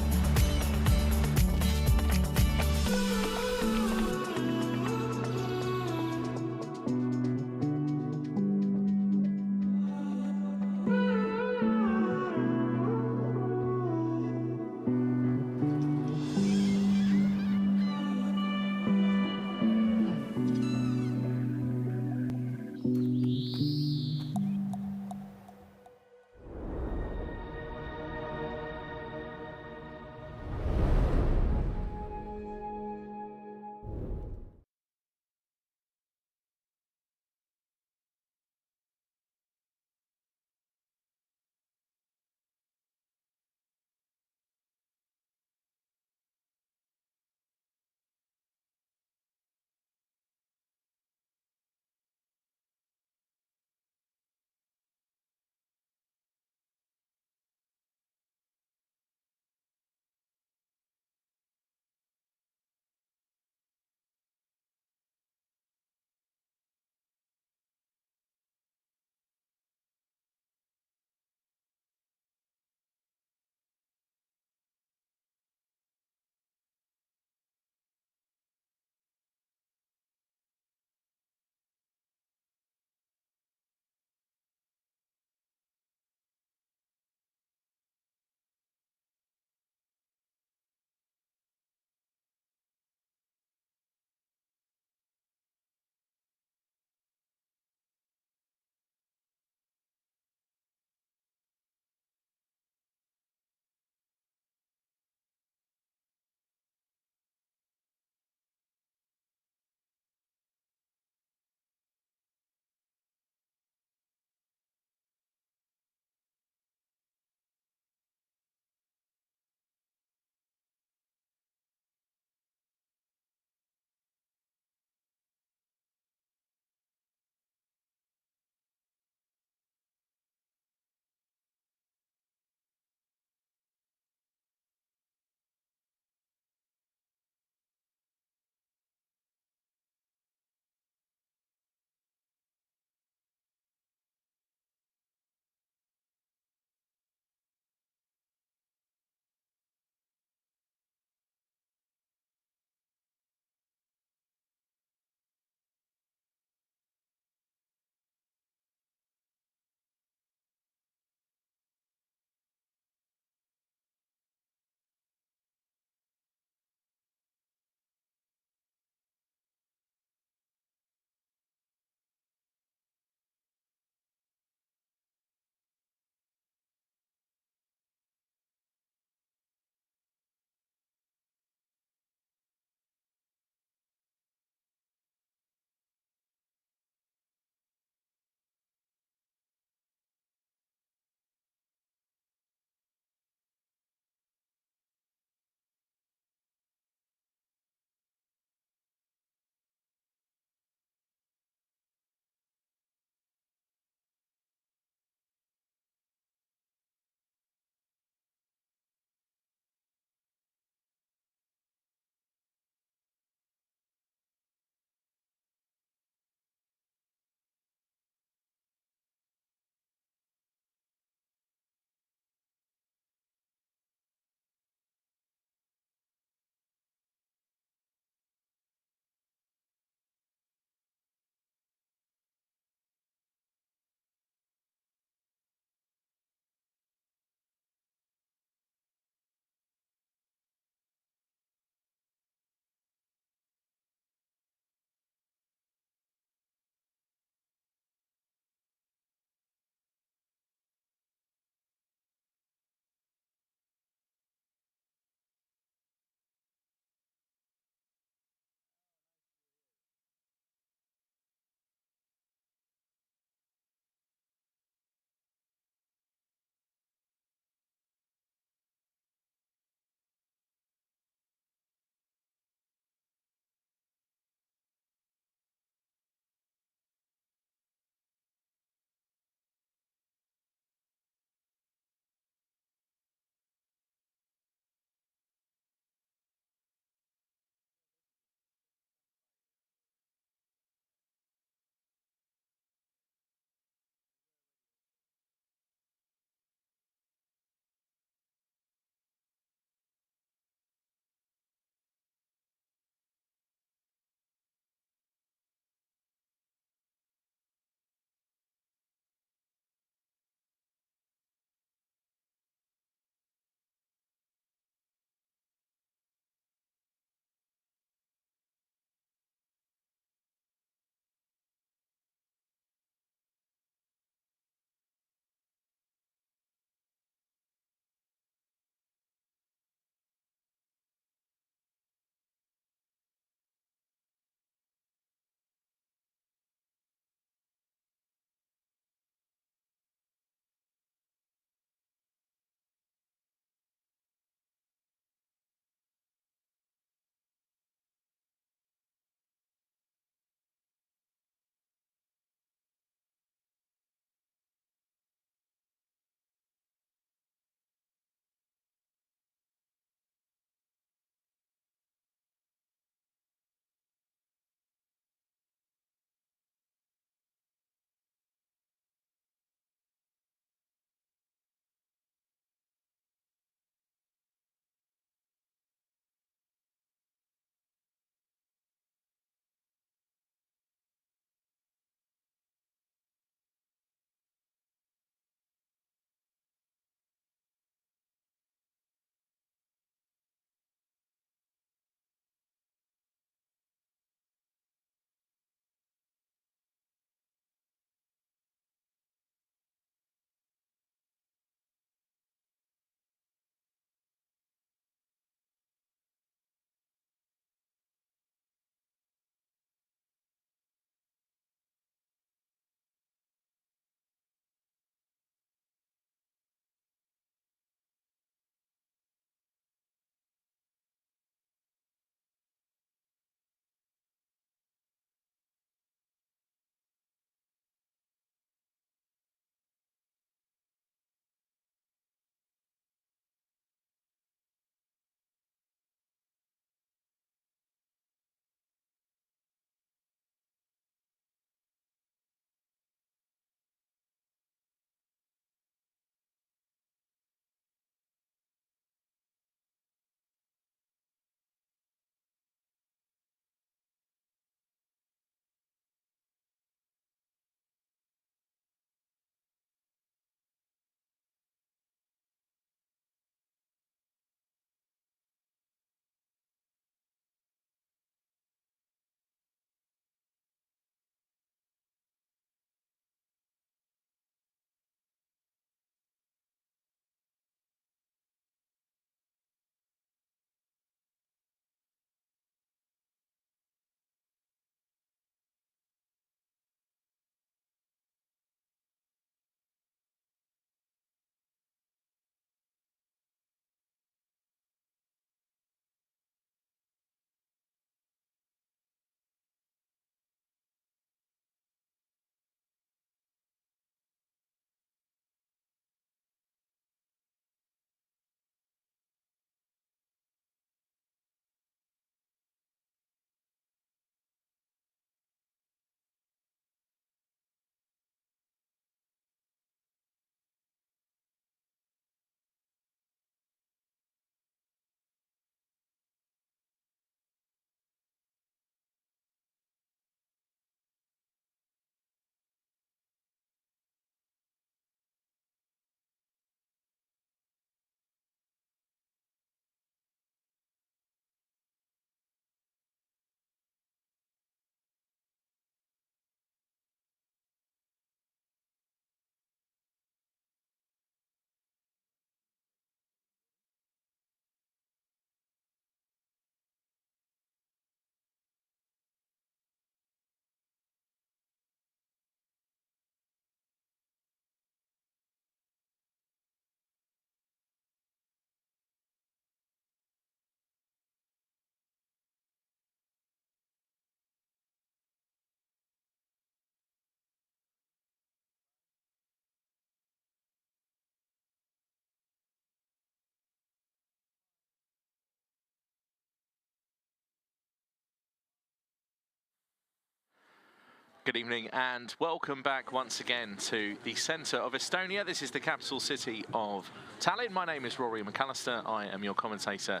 Good evening and welcome back once again to the centre of Estonia. This is the capital city of Tallinn. My name is Rory McAllister. I am your commentator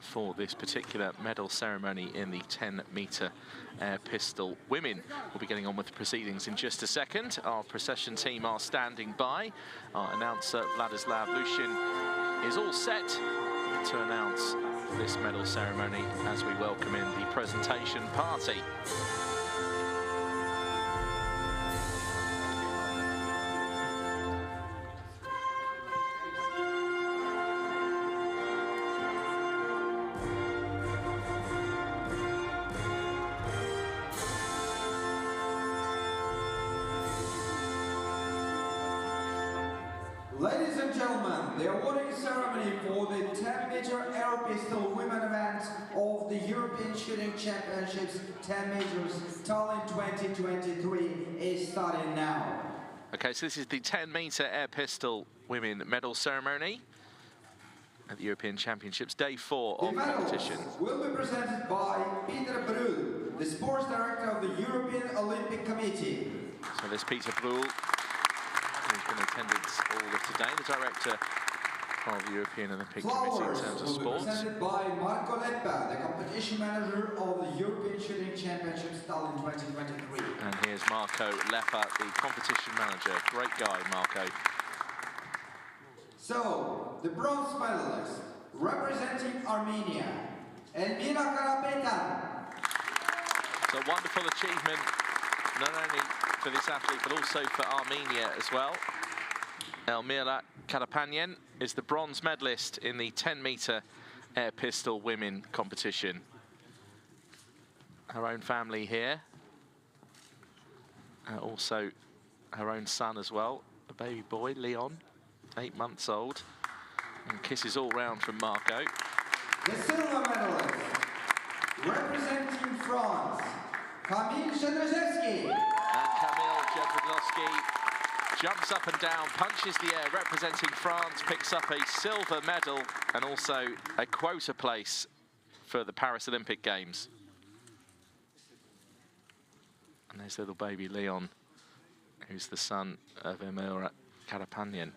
for this particular medal ceremony in the 10-metre air pistol women. We'll be getting on with the proceedings in just a second. Our procession team are standing by. Our announcer Vladislav Lushin is all set to announce this medal ceremony as we welcome in the presentation party. Ladies and gentlemen, the awarding ceremony for the 10-metre air pistol women event of the European Shooting Championships 10 meters Tallinn 2023 is starting now. Okay, so this is the 10-metre air pistol women medal ceremony at the European Championships, day 4 of competition. Will be presented by Peter Brühl, the sports director of the European Olympic Committee. So there's Peter Brühl, who's been in attendance all of today, the director of the European Olympic Committee in terms of sports. Will be presented by Marko Leppa, the competition manager of the European Shooting Championships Tallinn 2023. And here's Marko Leppa, the competition manager. Great guy, Marko. So, the bronze medalist representing Armenia, Elmira Karapetyan. So wonderful achievement, not only for this athlete, but also for Armenia as well. Elmira Karapetyan is the bronze medalist in the 10-metre air pistol women competition. Her own family here. Also her own son as well, a baby boy, Leon, 8 months old. And kisses all round from Marko. The silver medalist representing France, Kamil Jedrzejewski. And Kamil Jedrzejewski jumps up and down, punches the air, representing France, picks up a silver medal and also a quota place for the Paris Olympic Games. And there's little baby Leon, who's the son of Elmira Karapetyan,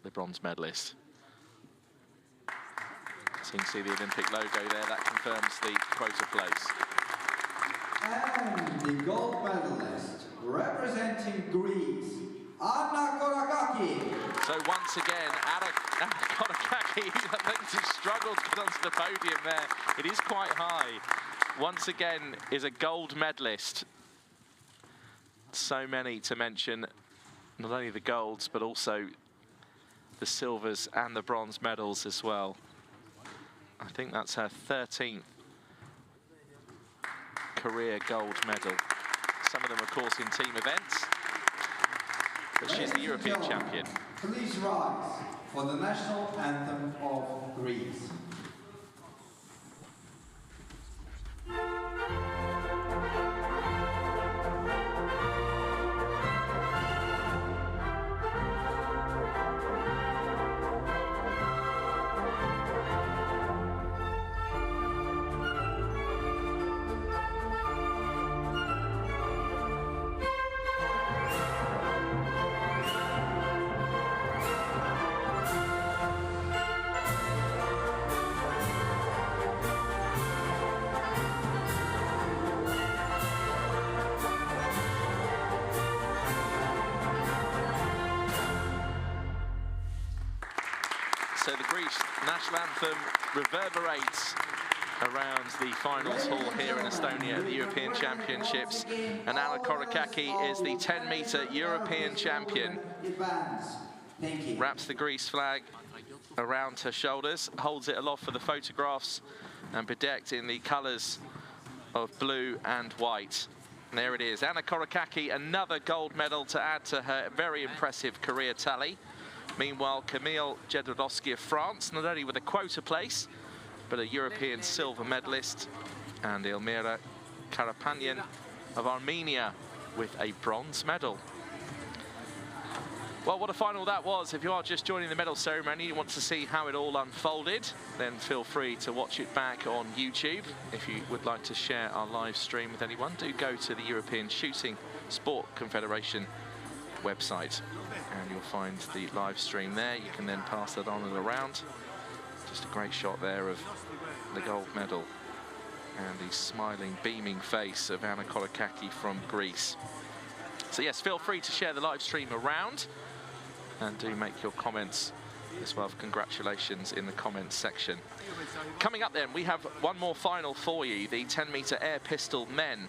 the bronze medalist. So you can see the Olympic logo there, that confirms the quota place. And the gold medalist representing Greece, Anna Korakaki. So once again, Anna Korakaki, I think she struggled to get onto the podium there. It is quite high. Once again, is a gold medalist. So many to mention, not only the golds, but also the silvers and the bronze medals as well. I think that's her 13th career gold medal. Some of them, of course, in team events. But she's the European champion. Please rise for the national anthem of Greece. So the Greece national anthem reverberates around the finals hall here in Estonia at the European Championships. And Anna Korakaki is the 10-metre European champion. Wraps the Greece flag around her shoulders, holds it aloft for the photographs, and bedecked in the colours of blue and white. And there it is, Anna Korakaki, another gold medal to add to her very impressive career tally. Meanwhile, Kamil Jedrzejewski of France, not only with a quota place, but a European silver medalist, and Elmira Karapetyan of Armenia with a bronze medal. Well, what a final that was. If you are just joining the medal ceremony, you want to see how it all unfolded, then feel free to watch it back on YouTube. If you would like to share our live stream with anyone, do go to the European Shooting Sport Confederation website and you'll find the live stream there. You can then pass that on and around. Just a great shot there of the gold medal and the smiling, beaming face of Anna Kolakaki from Greece. So yes, feel free to share the live stream around and do make your comments as well. Congratulations in the comments section. Coming up then, we have one more final for you, the 10-meter air pistol men.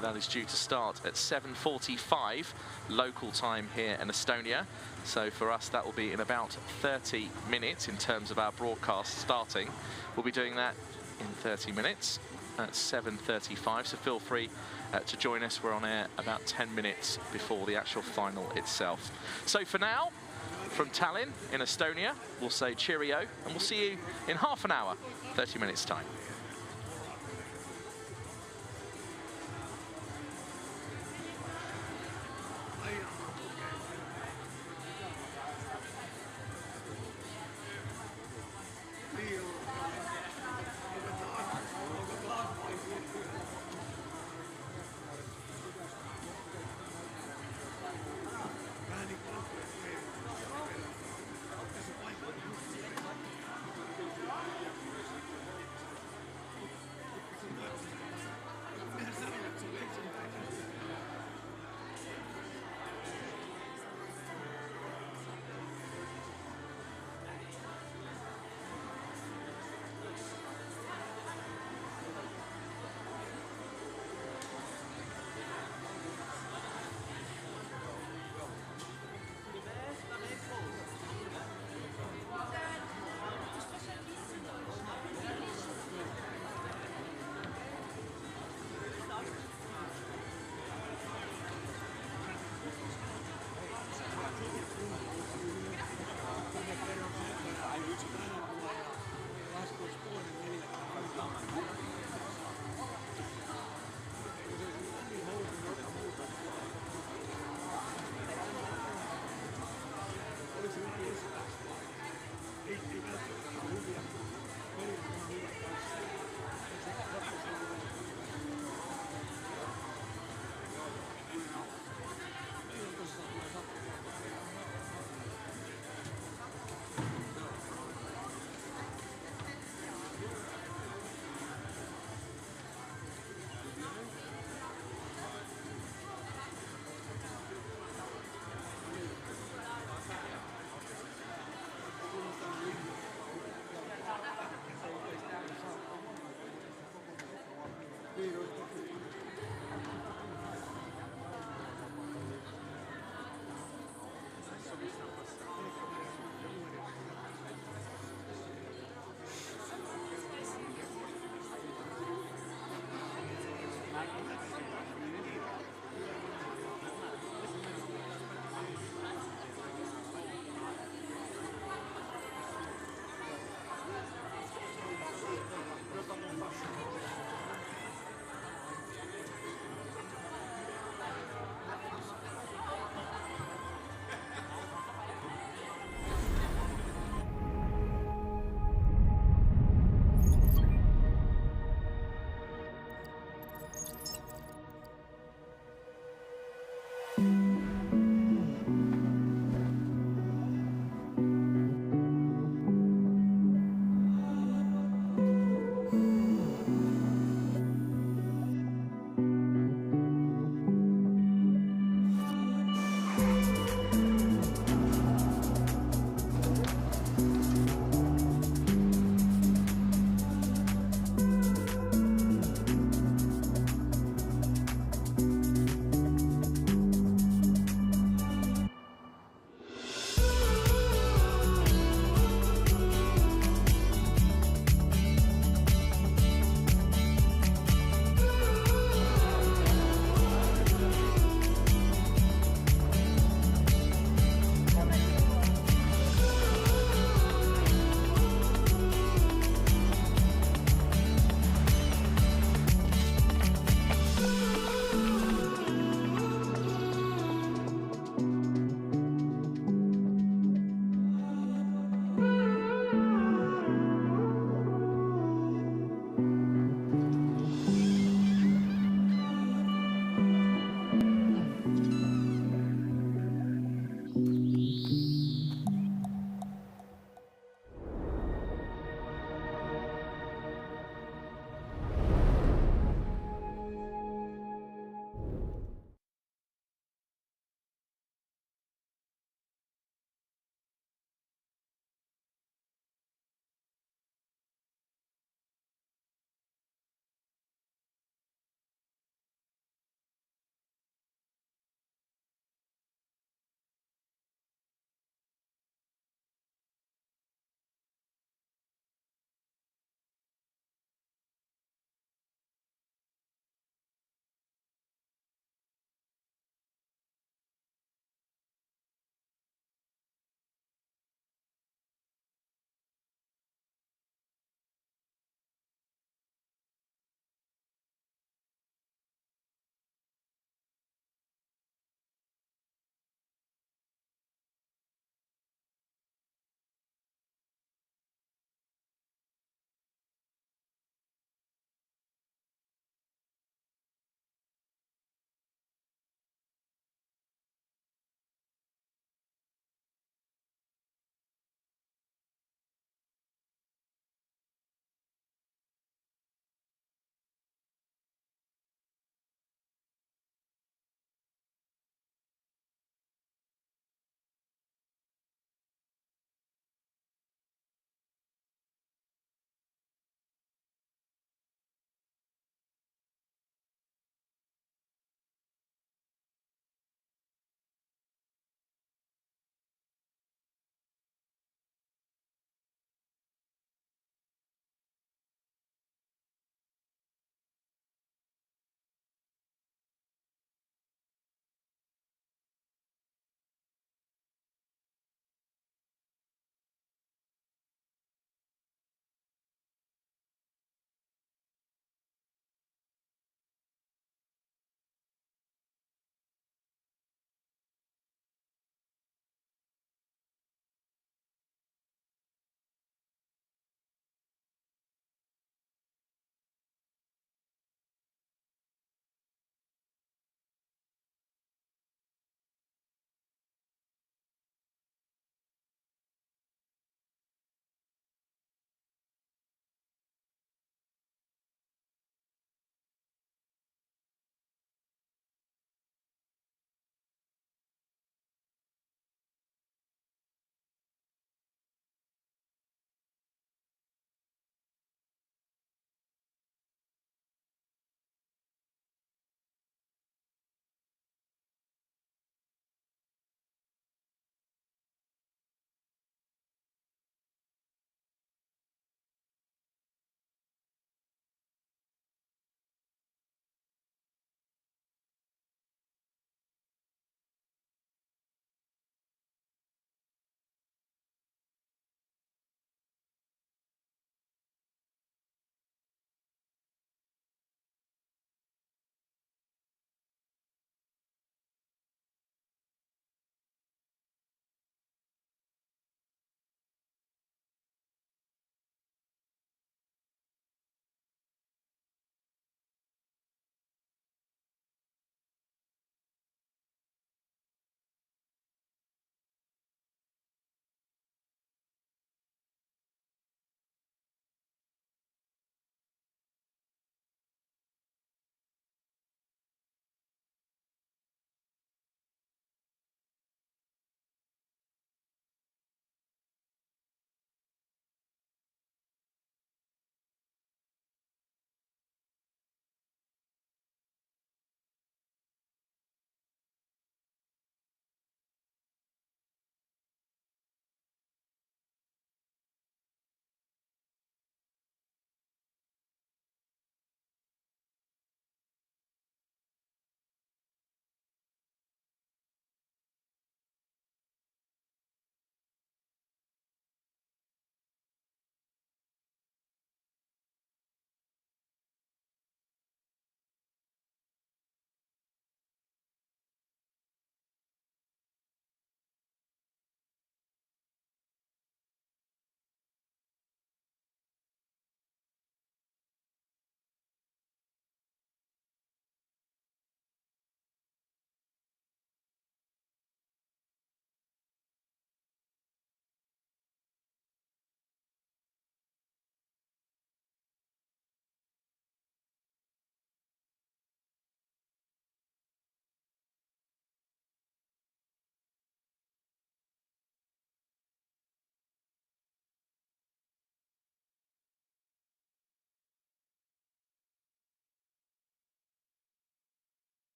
That is due to start at 7:45 local time here in Estonia. So for us, that will be in about 30 minutes in terms of our broadcast starting. We'll be doing that in 30 minutes at 7:35, so feel free to join us. We're on air about 10 minutes before the actual final itself. So for now, from Tallinn in Estonia, we'll say cheerio, and we'll see you in half an hour, 30 minutes time.